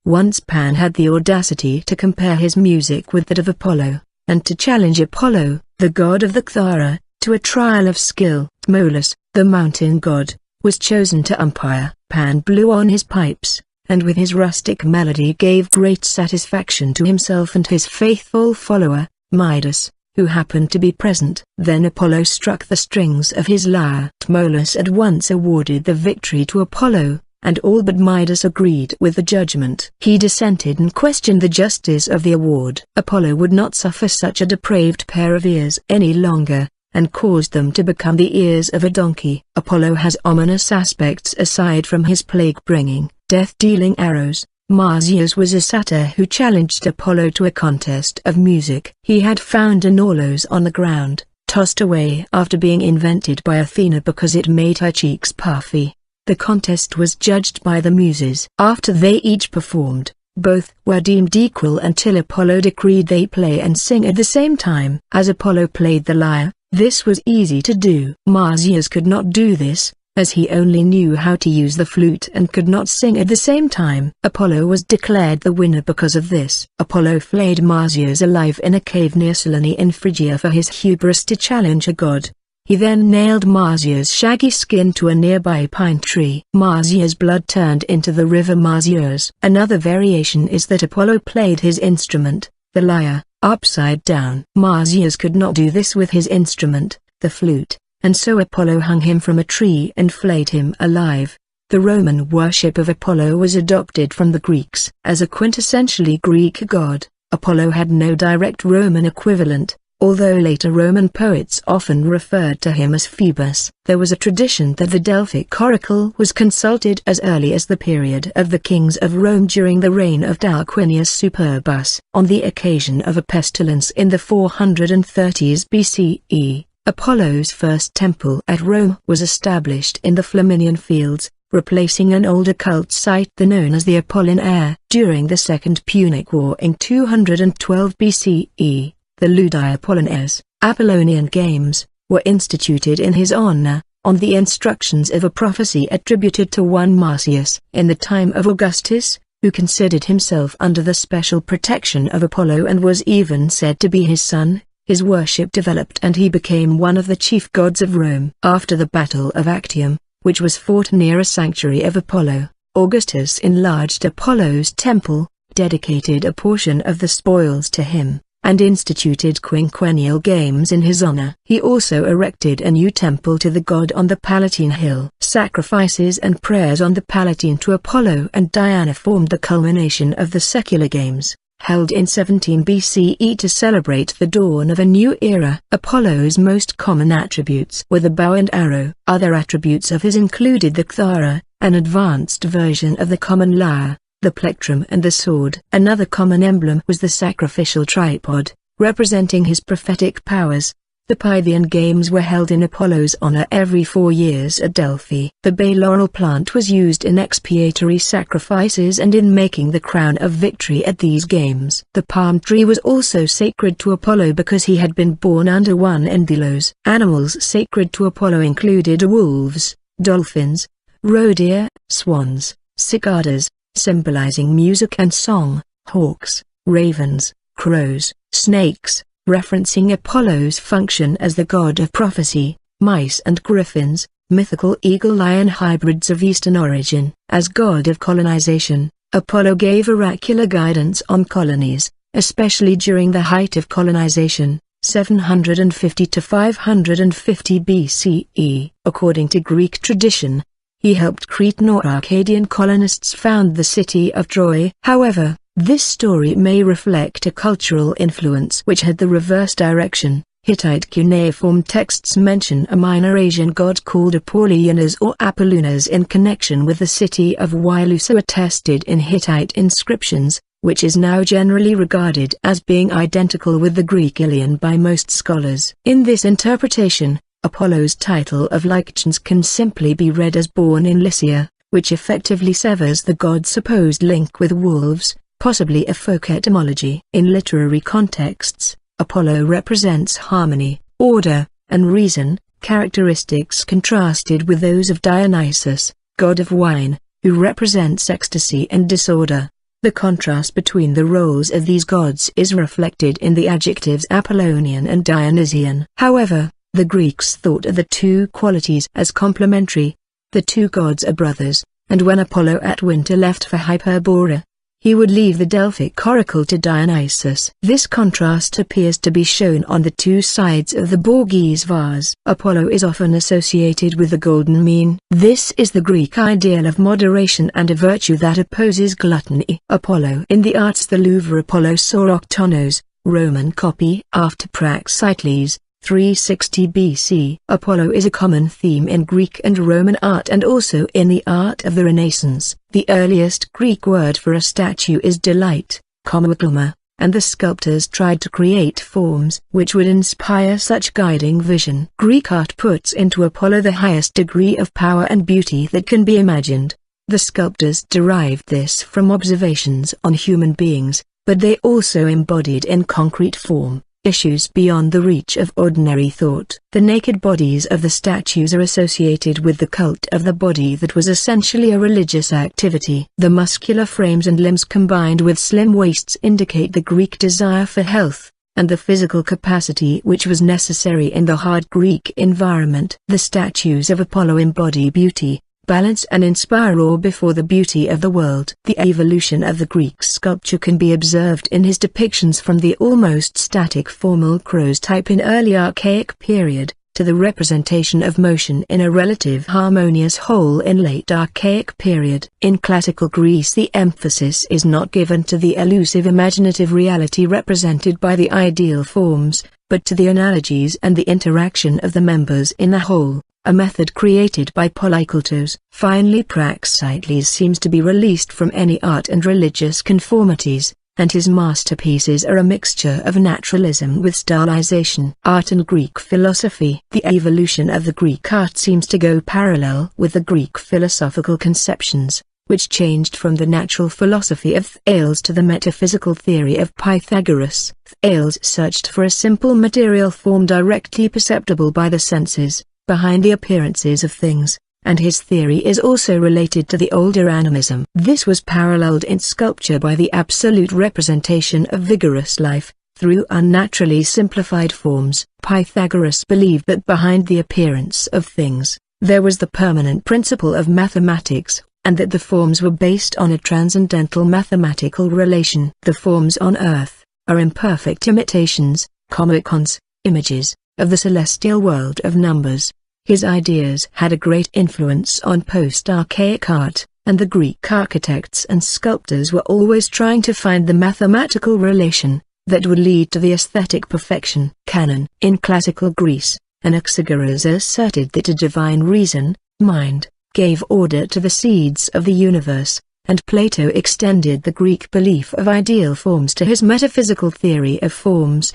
Once Pan had the audacity to compare his music with that of Apollo, and to challenge Apollo, the god of the Kthara, to a trial of skill. Molus, the mountain god, was chosen to umpire. Pan blew on his pipes, and with his rustic melody gave great satisfaction to himself and his faithful follower, Midas, who happened to be present. Then Apollo struck the strings of his lyre. Molus at once awarded the victory to Apollo, and all but Midas agreed with the judgment. He dissented and questioned the justice of the award. Apollo would not suffer such a depraved pair of ears any longer, and caused them to become the ears of a donkey. Apollo has ominous aspects aside from his plague-bringing, death-dealing arrows. Marsyas was a satyr who challenged Apollo to a contest of music. He had found an aloes on the ground, tossed away after being invented by Athena because it made her cheeks puffy. The contest was judged by the Muses. After they each performed, both were deemed equal until Apollo decreed they play and sing at the same time. As Apollo played the lyre, this was easy to do. Marsyas could not do this, as he only knew how to use the flute and could not sing at the same time. Apollo was declared the winner because of this. Apollo flayed Marsyas alive in a cave near Cyllene in Phrygia for his hubris to challenge a god. He then nailed Marsyas' shaggy skin to a nearby pine tree. Marsyas' blood turned into the river Marsyas. Another variation is that Apollo played his instrument, the lyre, upside down. Marsyas could not do this with his instrument, the flute, and so Apollo hung him from a tree and flayed him alive. The Roman worship of Apollo was adopted from the Greeks. As a quintessentially Greek god, Apollo had no direct Roman equivalent, Although later Roman poets often referred to him as Phoebus, there was a tradition that the Delphic oracle was consulted as early as the period of the kings of Rome during the reign of Tarquinius Superbus. On the occasion of a pestilence in the 430s BCE, Apollo's first temple at Rome was established in the Flaminian Fields, replacing an older cult site known as the Apollinaire. During the Second Punic War in 212 BCE, the Ludi Apollinaires, Apollonian Games, were instituted in his honor, on the instructions of a prophecy attributed to one Marcius. In the time of Augustus, who considered himself under the special protection of Apollo and was even said to be his son, his worship developed and he became one of the chief gods of Rome. After the Battle of Actium, which was fought near a sanctuary of Apollo, Augustus enlarged Apollo's temple, dedicated a portion of the spoils to him, and instituted quinquennial games in his honor. He also erected a new temple to the god on the Palatine Hill. Sacrifices and prayers on the Palatine to Apollo and Diana formed the culmination of the secular games, held in 17 BCE to celebrate the dawn of a new era. Apollo's most common attributes were the bow and arrow. Other attributes of his included the kthara, an advanced version of the common lyre, the plectrum and the sword. Another common emblem was the sacrificial tripod, representing his prophetic powers. The Pythian Games were held in Apollo's honor every 4 years at Delphi. The bay laurel plant was used in expiatory sacrifices and in making the crown of victory at these games. The palm tree was also sacred to Apollo because he had been born under one Endylos. Animals sacred to Apollo included wolves, dolphins, roe deer, swans, cicadas, symbolizing music and song, hawks, ravens, crows, snakes, referencing Apollo's function as the god of prophecy, mice and griffins, mythical eagle-lion hybrids of Eastern origin. As god of colonization, Apollo gave oracular guidance on colonies, especially during the height of colonization, 750 to 550 BCE. According to Greek tradition, he helped Cretan or Arcadian colonists found the city of Troy. However, this story may reflect a cultural influence which had the reverse direction. Hittite cuneiform texts mention a minor Asian god called Apollonius or Apollonius in connection with the city of Wilusa attested in Hittite inscriptions, which is now generally regarded as being identical with the Greek Ilion by most scholars. In this interpretation, Apollo's title of Lycans can simply be read as born in Lycia, which effectively severs the god's supposed link with wolves, possibly a folk etymology. In literary contexts, Apollo represents harmony, order, and reason, characteristics contrasted with those of Dionysus, god of wine, who represents ecstasy and disorder. The contrast between the roles of these gods is reflected in the adjectives Apollonian and Dionysian. However, the Greeks thought of the two qualities as complementary. The two gods are brothers, and when Apollo at winter left for Hyperborea, he would leave the Delphic oracle to Dionysus. This contrast appears to be shown on the two sides of the Borghese vase. Apollo is often associated with the golden mean. This is the Greek ideal of moderation and a virtue that opposes gluttony. Apollo in the arts. The Louvre. Apollo Soroktonos, Roman copy after Praxiteles, 360 BC. Apollo is a common theme in Greek and Roman art and also in the art of the Renaissance. The earliest Greek word for a statue is delight, komakloma, and the sculptors tried to create forms which would inspire such guiding vision. Greek art puts into Apollo the highest degree of power and beauty that can be imagined. The sculptors derived this from observations on human beings, but they also embodied in concrete form issues beyond the reach of ordinary thought. The naked bodies of the statues are associated with the cult of the body that was essentially a religious activity. The muscular frames and limbs combined with slim waists indicate the Greek desire for health, and the physical capacity which was necessary in the hard Greek environment. The statues of Apollo embody beauty, balance and inspire awe before the beauty of the world. The evolution of the Greek sculpture can be observed in his depictions from the almost static formal crows type in early archaic period, to the representation of motion in a relative harmonious whole in late archaic period. In classical Greece, the emphasis is not given to the elusive imaginative reality represented by the ideal forms, but to the analogies and the interaction of the members in the whole, a method created by Polykletos. Finally, Praxiteles seems to be released from any art and religious conformities, and his masterpieces are a mixture of naturalism with stylization. Art and Greek philosophy. The evolution of the Greek art seems to go parallel with the Greek philosophical conceptions, which changed from the natural philosophy of Thales to the metaphysical theory of Pythagoras. Thales searched for a simple material form directly perceptible by the senses, behind the appearances of things, and his theory is also related to the older animism. This was paralleled in sculpture by the absolute representation of vigorous life, through unnaturally simplified forms. Pythagoras believed that behind the appearance of things, there was the permanent principle of mathematics, and that the forms were based on a transcendental mathematical relation. The forms on earth are imperfect imitations, icons, images, of the celestial world of numbers. His ideas had a great influence on post-archaic art, and the Greek architects and sculptors were always trying to find the mathematical relation that would lead to the aesthetic perfection. Canon. In classical Greece, Anaxagoras asserted that a divine reason, mind, gave order to the seeds of the universe, and Plato extended the Greek belief of ideal forms to his metaphysical theory of forms,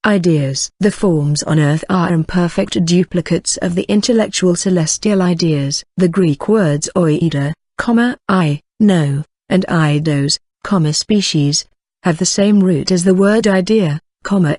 ideas. The forms on earth are imperfect duplicates of the intellectual celestial ideas. The Greek words oida, I, know, and eidos, species, have the same root as the word idea,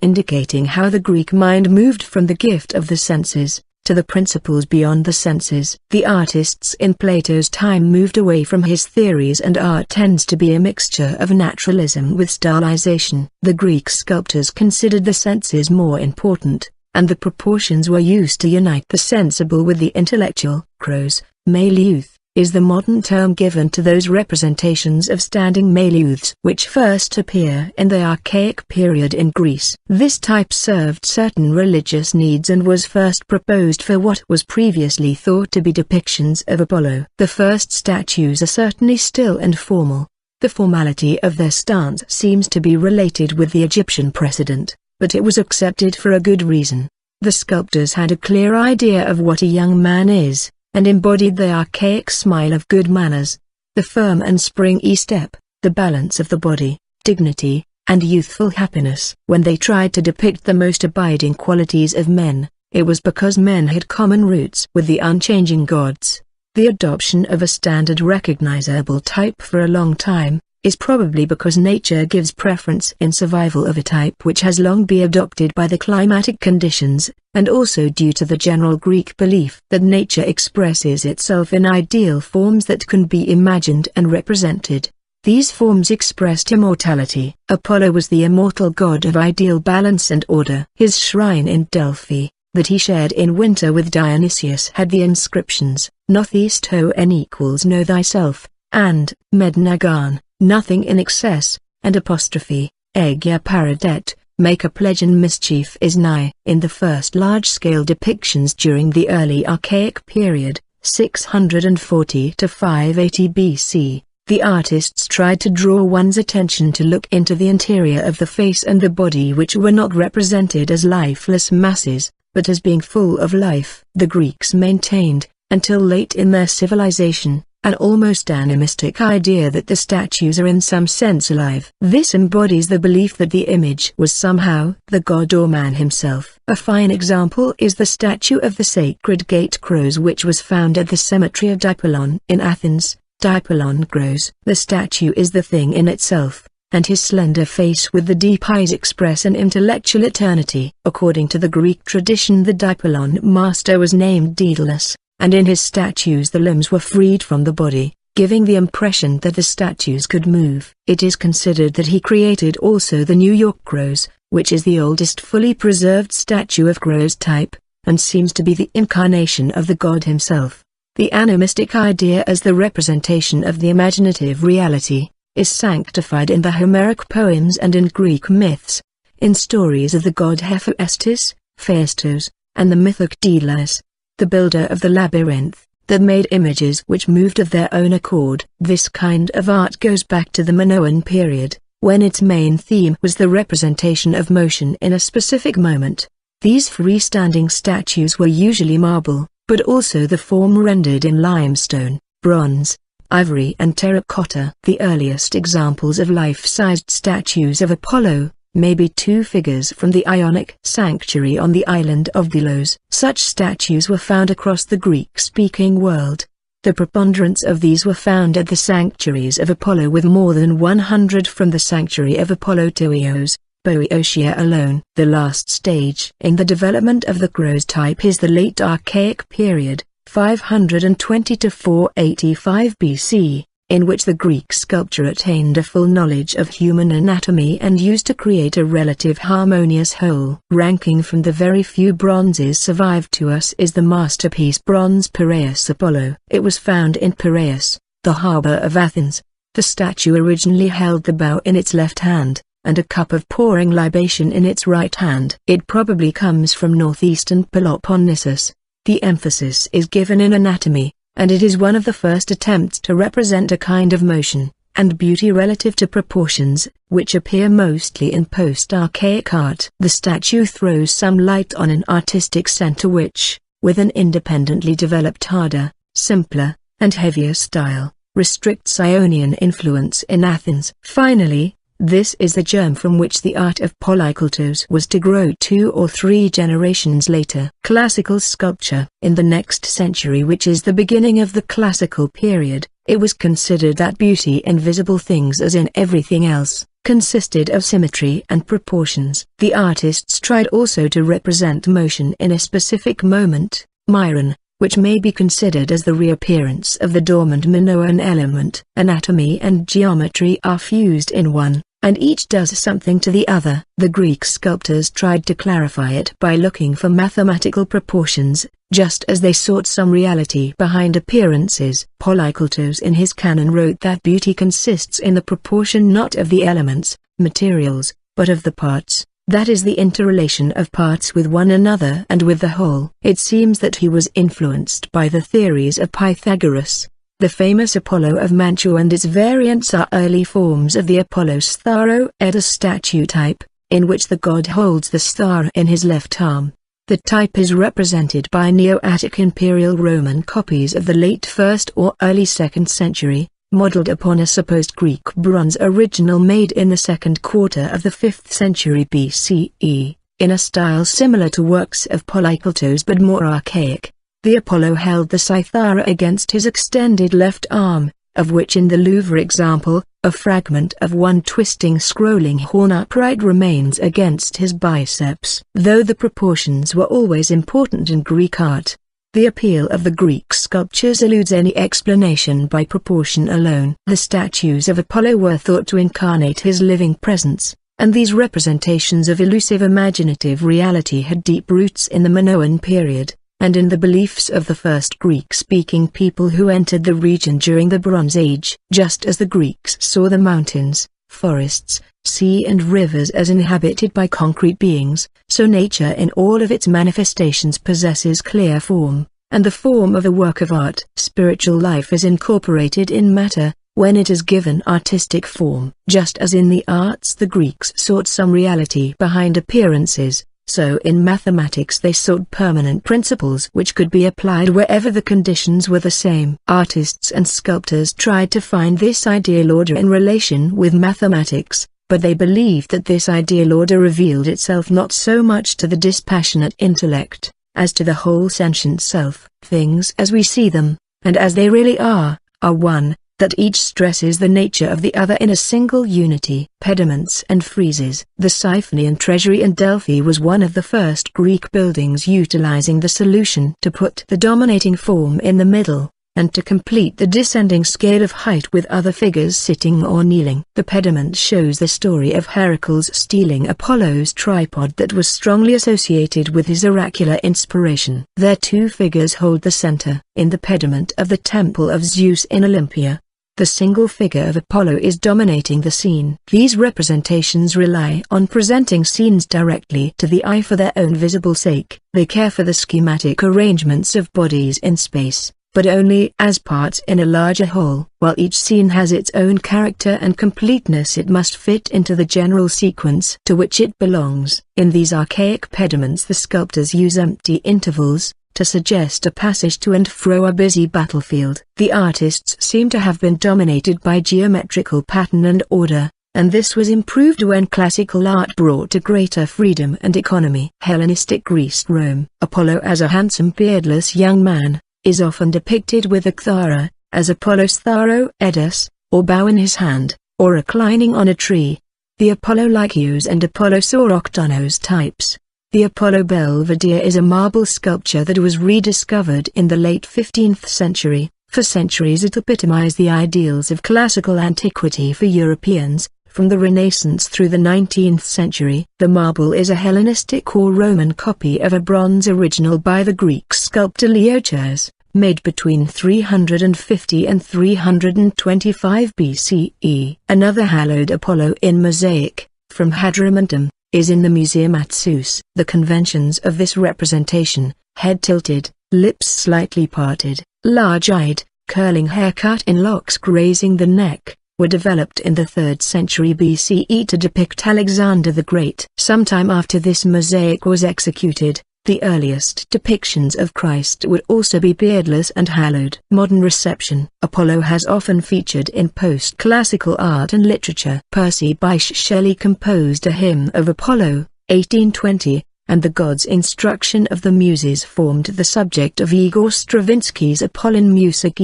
indicating how the Greek mind moved from the gift of the senses to the principles beyond the senses. The artists in Plato's time moved away from his theories, and art tends to be a mixture of naturalism with stylization. The Greek sculptors considered the senses more important, and the proportions were used to unite the sensible with the intellectual. Kouros, male youth, is the modern term given to those representations of standing male youths which first appear in the archaic period in Greece. This type served certain religious needs and was first proposed for what was previously thought to be depictions of Apollo. The first statues are certainly still and formal. The formality of their stance seems to be related with the Egyptian precedent, but it was accepted for a good reason. The sculptors had a clear idea of what a young man is, and embodied the archaic smile of good manners, the firm and springy step, the balance of the body, dignity, and youthful happiness. When they tried to depict the most abiding qualities of men, it was because men had common roots with the unchanging gods. The adoption of a standard recognizable type for a long time is probably because nature gives preference in survival of a type which has long been adopted by the climatic conditions, and also due to the general Greek belief that nature expresses itself in ideal forms that can be imagined and represented. These forms expressed immortality. Apollo was the immortal god of ideal balance and order. His shrine in Delphi, that he shared in winter with Dionysius, had the inscriptions, Northeast ho n equals know thyself, and Mednagan, nothing in excess, and apostrophe, Egia paradet, make a pledge and mischief is nigh. In the first large-scale depictions during the early archaic period, 640 to 580 BC, the artists tried to draw one's attention to look into the interior of the face and the body, which were not represented as lifeless masses, but as being full of life. The Greeks maintained, until late in their civilization, an almost animistic idea that the statues are in some sense alive. This embodies the belief that the image was somehow the god or man himself. A fine example is the statue of the sacred gate Kouros, which was found at the cemetery of Dipollon in Athens. Dipollon grows. The statue is the thing in itself, and his slender face with the deep eyes express an intellectual eternity. According to the Greek tradition, the Dipollon master was named Daedalus, and in his statues the limbs were freed from the body, giving the impression that the statues could move. It is considered that he created also the New York Kouros, which is the oldest fully preserved statue of Kouros type, and seems to be the incarnation of the god himself. The animistic idea as the representation of the imaginative reality is sanctified in the Homeric poems and in Greek myths, in stories of the god Hephaestus, Phaestos, and the mythic Daedalus, the builder of the labyrinth, that made images which moved of their own accord. This kind of art goes back to the Minoan period, when its main theme was the representation of motion in a specific moment. These freestanding statues were usually marble, but also the form rendered in limestone, bronze, ivory and terracotta. The earliest examples of life-sized statues of Apollo may be two figures from the Ionic sanctuary on the island of Delos. Such statues were found across the Greek-speaking world. The preponderance of these were found at the sanctuaries of Apollo, with more than 100 from the sanctuary of Apollo Teos, Boeotia alone. The last stage in the development of the kouros type is the late Archaic period, 520 to 485 BC, in which the Greek sculpture attained a full knowledge of human anatomy and used to create a relative harmonious whole. Ranking from the very few bronzes survived to us is the masterpiece bronze Piraeus Apollo. It was found in Piraeus, the harbor of Athens. The statue originally held the bow in its left hand, and a cup of pouring libation in its right hand. It probably comes from northeastern Peloponnesus. The emphasis is given in anatomy, and it is one of the first attempts to represent a kind of motion and beauty relative to proportions, which appear mostly in post-archaic art. The statue throws some light on an artistic center which, with an independently developed harder, simpler, and heavier style, restricts Ionian influence in Athens. Finally, this is the germ from which the art of polykultos was to grow 2 or 3 generations later. Classical sculpture. In the next century, which is the beginning of the classical period, it was considered that beauty in visible things, as in everything else, consisted of symmetry and proportions. The artists tried also to represent motion in a specific moment, myron, which may be considered as the reappearance of the dormant Minoan element. Anatomy and geometry are fused in one, and each does something to the other. The Greek sculptors tried to clarify it by looking for mathematical proportions, just as they sought some reality behind appearances. Polykultos in his canon wrote that beauty consists in the proportion not of the elements, materials, but of the parts. That is the interrelation of parts with one another and with the whole. It seems that he was influenced by the theories of Pythagoras. The famous Apollo of Mantua and its variants are early forms of the Apollo Stauroides statue type, in which the god holds the star in his left arm. The type is represented by Neo-Attic Imperial Roman copies of the late 1st or early 2nd century, modeled upon a supposed Greek bronze original made in the second quarter of the 5th century BCE, in a style similar to works of Polykultos but more archaic. The Apollo held the cithara against his extended left arm, of which in the Louvre example, a fragment of one twisting scrolling horn upright remains against his biceps. Though the proportions were always important in Greek art, the appeal of the Greek sculptures eludes any explanation by proportion alone. The statues of Apollo were thought to incarnate his living presence, and these representations of elusive imaginative reality had deep roots in the Minoan period, and in the beliefs of the first Greek-speaking people who entered the region during the Bronze Age. Just as the Greeks saw the mountains, forests, sea and rivers as inhabited by concrete beings, so nature in all of its manifestations possesses clear form, and the form of a work of art. Spiritual life is incorporated in matter, when it is given artistic form. Just as in the arts the Greeks sought some reality behind appearances, so in mathematics they sought permanent principles which could be applied wherever the conditions were the same. Artists and sculptors tried to find this ideal order in relation with mathematics, but they believed that this ideal order revealed itself not so much to the dispassionate intellect, as to the whole sentient self. Things as we see them, and as they really are one, that each stresses the nature of the other in a single unity. Pediments and friezes. The Siphonian treasury in Delphi was one of the first Greek buildings utilizing the solution to put the dominating form in the middle, and to complete the descending scale of height with other figures sitting or kneeling. The pediment shows the story of Heracles stealing Apollo's tripod that was strongly associated with his oracular inspiration. Their 2 figures hold the center. In the pediment of the temple of Zeus in Olympia, the single figure of Apollo is dominating the scene. These representations rely on presenting scenes directly to the eye for their own visible sake. They care for the schematic arrangements of bodies in space, but only as parts in a larger whole. While each scene has its own character and completeness, it must fit into the general sequence to which it belongs. In these archaic pediments, the sculptors use empty intervals to suggest a passage to and fro a busy battlefield. The artists seem to have been dominated by geometrical pattern and order, and this was improved when classical art brought a greater freedom and economy. Hellenistic Greece. Rome. Apollo as a handsome beardless young man is often depicted with a kthara, as Apollo's tharo edus, or bow in his hand, or reclining on a tree. The Apollo-Lykios and Apollo-Soroktonos types. The Apollo Belvedere is a marble sculpture that was rediscovered in the late 15th century. For centuries it epitomized the ideals of classical antiquity for Europeans, from the Renaissance through the 19th century. The marble is a Hellenistic or Roman copy of a bronze original by the Greek sculptor Leochus, made between 350 and 325 BCE. Another hallowed Apollo in mosaic, from Hadramantrum, is in the museum at Sousse. The conventions of this representation, head tilted, lips slightly parted, large-eyed, curling hair cut in locks grazing the neck, were developed in the 3rd century BCE to depict Alexander the Great. Sometime after this mosaic was executed, the earliest depictions of Christ would also be beardless and hallowed. Modern reception. Apollo has often featured in post-classical art and literature. Percy Bysshe Shelley composed a hymn of Apollo, 1820, and the God's Instruction of the Muses formed the subject of Igor Stravinsky's Apollon Music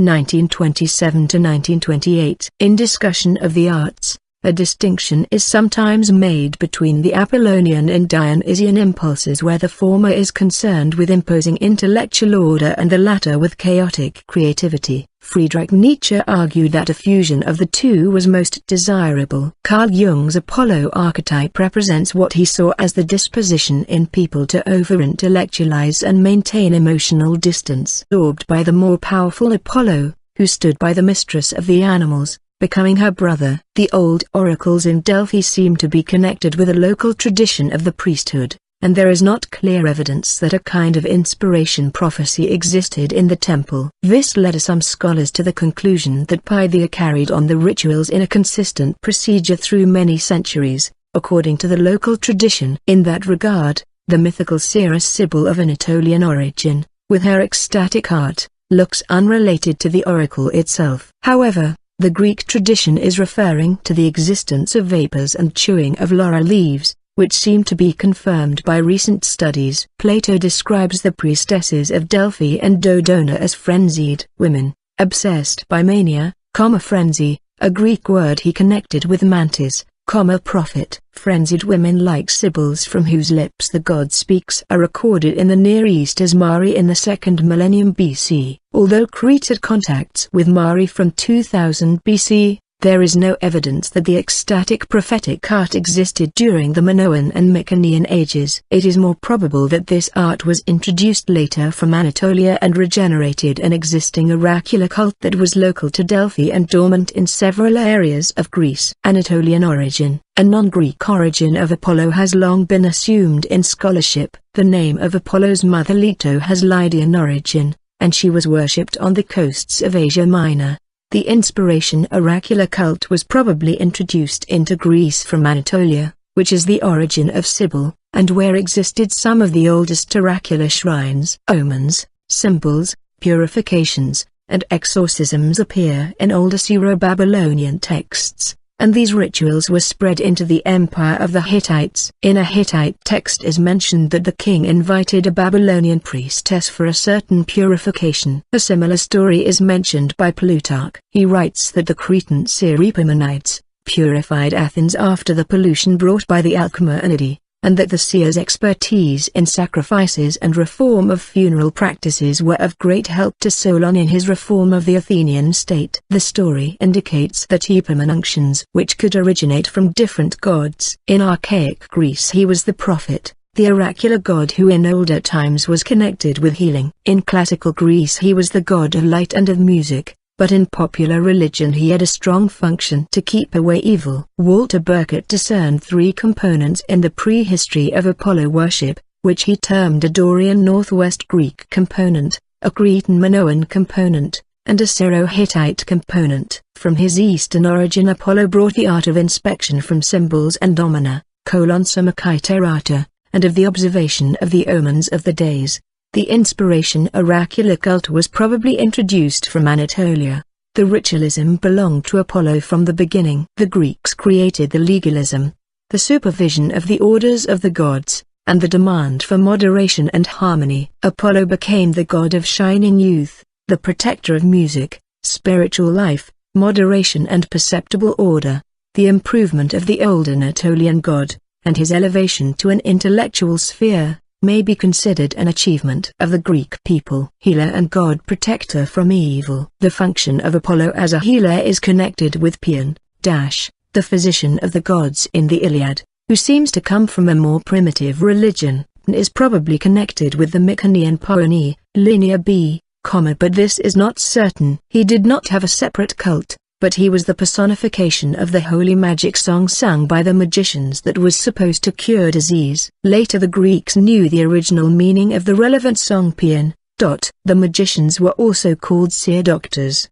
1927–1928. In discussion of the arts, a distinction is sometimes made between the Apollonian and Dionysian impulses, where the former is concerned with imposing intellectual order and the latter with chaotic creativity. Friedrich Nietzsche argued that a fusion of the two was most desirable. Carl Jung's Apollo archetype represents what he saw as the disposition in people to over-intellectualize and maintain emotional distance. Absorbed by the more powerful Apollo, who stood by the mistress of the animals, becoming her brother. The old oracles in Delphi seem to be connected with a local tradition of the priesthood, and there is not clear evidence that a kind of inspiration prophecy existed in the temple. This led some scholars to the conclusion that Pythia carried on the rituals in a consistent procedure through many centuries, according to the local tradition. In that regard, the mythical seeress Sibyl of Anatolian origin, with her ecstatic art, looks unrelated to the oracle itself. However, the Greek tradition is referring to the existence of vapors and chewing of laurel leaves, which seem to be confirmed by recent studies. Plato describes the priestesses of Delphi and Dodona as frenzied women, obsessed by mania, frenzy, a Greek word he connected with mantis, prophet. Frenzied women like Sibyls from whose lips the god speaks are recorded in the Near East as Mari in the 2nd millennium BC. Although Crete had contacts with Mari from 2000 BC, there is no evidence that the ecstatic prophetic art existed during the Minoan and Mycenaean ages. It is more probable that this art was introduced later from Anatolia and regenerated an existing oracular cult that was local to Delphi and dormant in several areas of Greece. Anatolian origin. A non-Greek origin of Apollo has long been assumed in scholarship. The name of Apollo's mother Leto has Lydian origin, and she was worshipped on the coasts of Asia Minor. The inspiration oracular cult was probably introduced into Greece from Anatolia, which is the origin of Sibyl, and where existed some of the oldest oracular shrines. Omens, symbols, purifications, and exorcisms appear in older Syro-Babylonian texts, and these rituals were spread into the empire of the Hittites. In a Hittite text is mentioned that the king invited a Babylonian priestess for a certain purification. A similar story is mentioned by Plutarch. He writes that the Cretan Syropomenides purified Athens after the pollution brought by the Alcmenidae, and that the seer's expertise in sacrifices and reform of funeral practices were of great help to Solon in his reform of the Athenian state. The story indicates that epomenunctions which could originate from different gods. In archaic Greece he was the prophet, the oracular god who in older times was connected with healing. In classical Greece he was the god of light and of music, but in popular religion he had a strong function to keep away evil. Walter Burkett discerned three components in the prehistory of Apollo worship, which he termed a Dorian Northwest Greek component, a Cretan Minoan component, and a Syro-Hittite component. From his eastern origin Apollo brought the art of inspection from symbols and domina, Samakiterata, and of the observation of the omens of the days. The inspiration oracular cult was probably introduced from Anatolia. The ritualism belonged to Apollo from the beginning. The Greeks created the legalism, the supervision of the orders of the gods, and the demand for moderation and harmony. Apollo became the god of shining youth, the protector of music, spiritual life, moderation and perceptible order, the improvement of the old Anatolian god, and his elevation to an intellectual sphere, may be considered an achievement of the Greek people. Healer and god protector from evil. The function of Apollo as a healer is connected with Paeon, the physician of the gods in the Iliad, who seems to come from a more primitive religion, and is probably connected with the Mycenaean Paeoni, Linear B, but this is not certain. He did not have a separate cult, but he was the personification of the holy magic song sung by the magicians that was supposed to cure disease. Later the Greeks knew the original meaning of the relevant song Paeon. The magicians were also called seer doctors,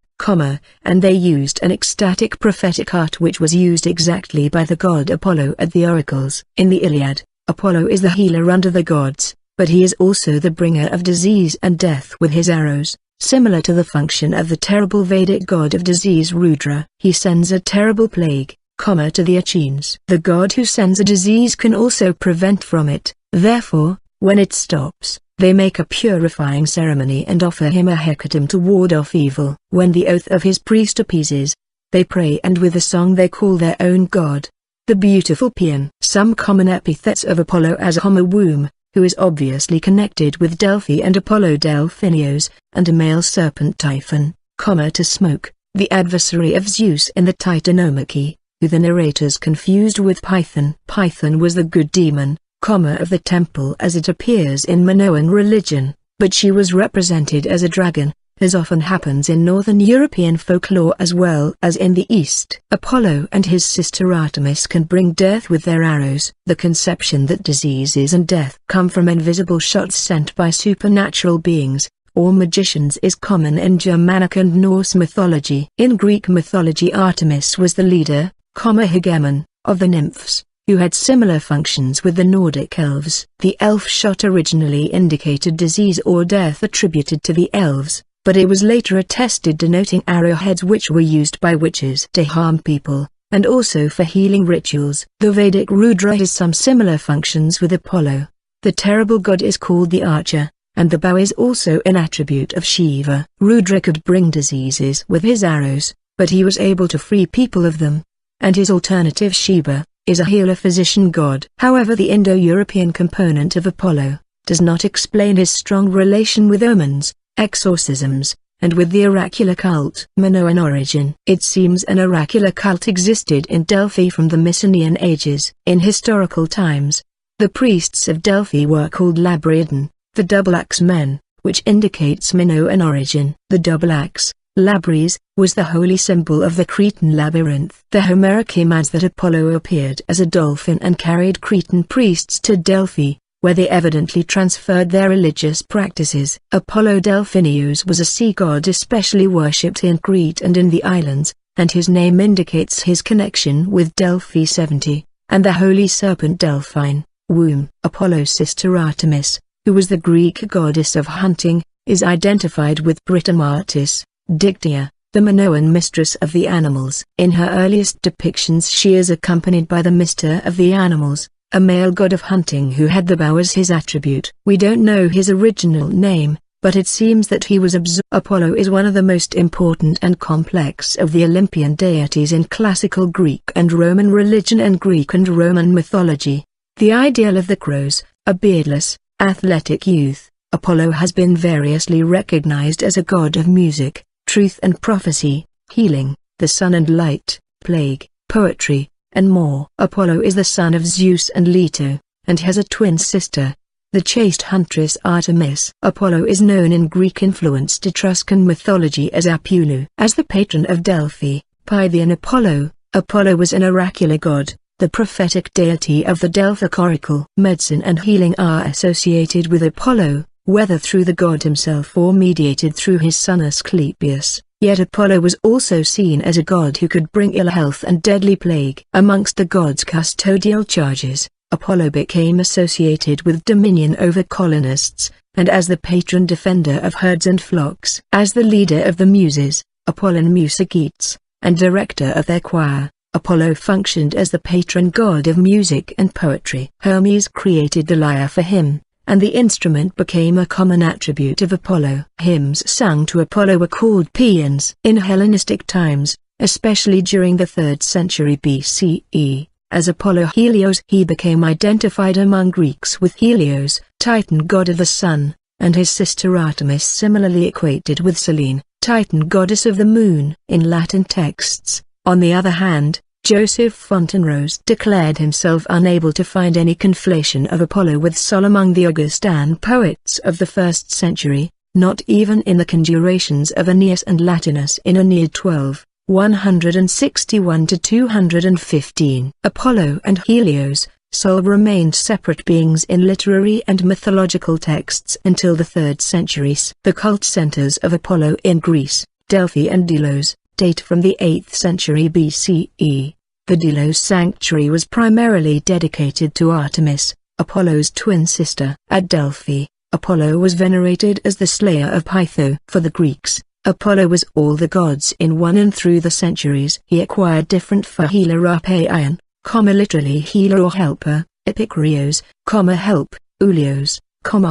and they used an ecstatic prophetic art which was used exactly by the god Apollo at the oracles. In the Iliad, Apollo is the healer under the gods, but he is also the bringer of disease and death with his arrows. Similar to the function of the terrible Vedic god of disease Rudra, he sends a terrible plague, to the Achaeans. The god who sends a disease can also prevent from it, therefore, when it stops, they make a purifying ceremony and offer him a hecatomb to ward off evil. When the oath of his priest appeases, they pray and with a song they call their own god, the beautiful Paeon. Some common epithets of Apollo as a homo womb, who is obviously connected with Delphi and Apollo Delphinios, and a male serpent Typhon, to smoke, the adversary of Zeus in the Titanomachy, who the narrators confused with Python. Python was the good demon, of the temple as it appears in Minoan religion, but she was represented as a dragon, as often happens in Northern European folklore as well as in the East. Apollo and his sister Artemis can bring death with their arrows. The conception that diseases and death come from invisible shots sent by supernatural beings, or magicians is common in Germanic and Norse mythology. In Greek mythology Artemis was the leader, hegemon, of the nymphs, who had similar functions with the Nordic elves. The elf shot originally indicated disease or death attributed to the elves, but it was later attested denoting arrowheads which were used by witches to harm people, and also for healing rituals. The Vedic Rudra has some similar functions with Apollo. The terrible god is called the archer, and the bow is also an attribute of Shiva. Rudra could bring diseases with his arrows, but he was able to free people of them, and his alternative Shiva is a healer-physician god. However, the Indo-European component of Apollo does not explain his strong relation with omens, exorcisms, and with the oracular cult. Minoan origin. It seems an oracular cult existed in Delphi from the Mycenaean ages. In historical times, the priests of Delphi were called Labridan, the double-axe men, which indicates Minoan origin. The double axe, Labris, was the holy symbol of the Cretan labyrinth. The Homeric image that Apollo appeared as a dolphin and carried Cretan priests to Delphi, where they evidently transferred their religious practices. Apollo Delphinios was a sea god especially worshipped in Crete and in the islands, and his name indicates his connection with Delphi 70, and the holy serpent Delphine, womb. Apollo's sister Artemis, who was the Greek goddess of hunting, is identified with Britomartis, Dictea, the Minoan mistress of the animals. In her earliest depictions she is accompanied by the mister of the animals, a male god of hunting who had the bow as his attribute. We don't know his original name, but it seems that he was Apollo is one of the most important and complex of the Olympian deities in classical Greek and Roman religion and Greek and Roman mythology. The ideal of the kouros, a beardless, athletic youth, Apollo has been variously recognized as a god of music, truth and prophecy, healing, the sun and light, plague, poetry, and more. Apollo is the son of Zeus and Leto, and has a twin sister, the chaste huntress Artemis. Apollo is known in Greek-influenced Etruscan mythology as Apullu. As the patron of Delphi, Pythian Apollo, Apollo was an oracular god, the prophetic deity of the Delphic oracle. Medicine and healing are associated with Apollo, whether through the god himself or mediated through his son Asclepius. Yet Apollo was also seen as a god who could bring ill health and deadly plague. Amongst the god's custodial charges, Apollo became associated with dominion over colonists, and as the patron defender of herds and flocks. As the leader of the Muses, Apollon Musicetes, and director of their choir, Apollo functioned as the patron god of music and poetry. Hermes created the lyre for him, and the instrument became a common attribute of Apollo. Hymns sung to Apollo were called paeans. In Hellenistic times, especially during the 3rd century BCE, as Apollo Helios he became identified among Greeks with Helios, Titan god of the sun, and his sister Artemis similarly equated with Selene, Titan goddess of the moon. In Latin texts, on the other hand, Joseph Fontenrose declared himself unable to find any conflation of Apollo with Sol among the Augustan poets of the 1st century, not even in the conjurations of Aeneas and Latinus in Aeneid 12, 161-215. Apollo and Helios, Sol remained separate beings in literary and mythological texts until the 3rd centuries. The cult centers of Apollo in Greece, Delphi and Delos, date from the 8th century BCE. The Delos sanctuary was primarily dedicated to Artemis, Apollo's twin sister. At Delphi, Apollo was venerated as the slayer of Pytho. For the Greeks, Apollo was all the gods in one, and through the centuries he acquired different for healer arpeion, literally healer or helper, epikrios, help, ulios,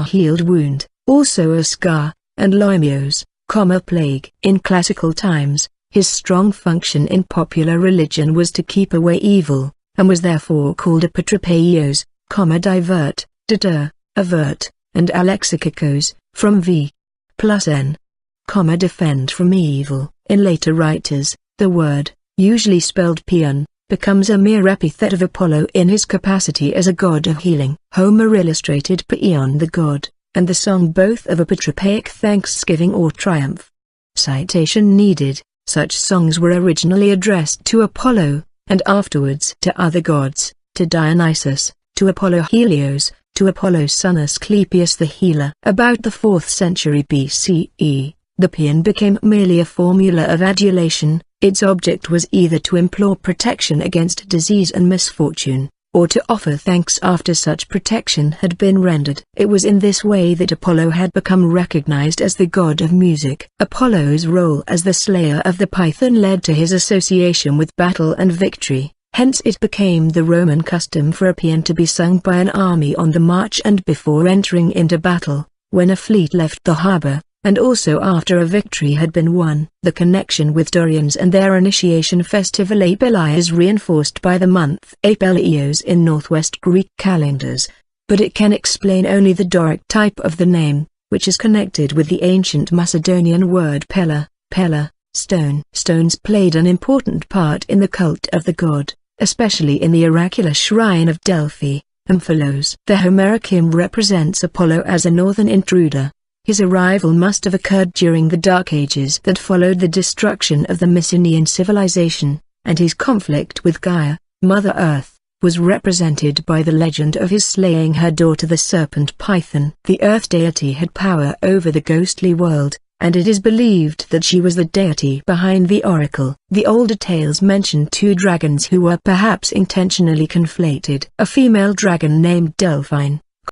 healed wound, also a scar, and loimios, plague. In classical times, his strong function in popular religion was to keep away evil, and was therefore called apotropaios, divert, deter, avert, and alexikikos, from v. plus n, defend from evil. In later writers, the word, usually spelled peon, becomes a mere epithet of Apollo in his capacity as a god of healing. Homer illustrated Paeon the god, and the song both of apotropaic thanksgiving or triumph. Citation needed. Such songs were originally addressed to Apollo, and afterwards to other gods, to Dionysus, to Apollo Helios, to Apollo's son Asclepius the healer. About the 4th century BCE, the paean became merely a formula of adulation. Its object was either to implore protection against disease and misfortune, or to offer thanks after such protection had been rendered. It was in this way that Apollo had become recognized as the god of music. Apollo's role as the slayer of the Python led to his association with battle and victory, hence it became the Roman custom for a paean to be sung by an army on the march and before entering into battle, when a fleet left the harbor, and also after a victory had been won. The connection with Dorians and their initiation festival Apelai is reinforced by the month Apelios in northwest Greek calendars, but it can explain only the Doric type of the name, which is connected with the ancient Macedonian word pella, stone. Stones played an important part in the cult of the god, especially in the oracular shrine of Delphi, Amphilos. The Homeric hymn represents Apollo as a northern intruder. His arrival must have occurred during the Dark Ages that followed the destruction of the Mycenaean civilization, and his conflict with Gaia, Mother Earth, was represented by the legend of his slaying her daughter the serpent Python. The Earth deity had power over the ghostly world, and it is believed that she was the deity behind the oracle. The older tales mention 2 dragons who were perhaps intentionally conflated. A female dragon named Delphine,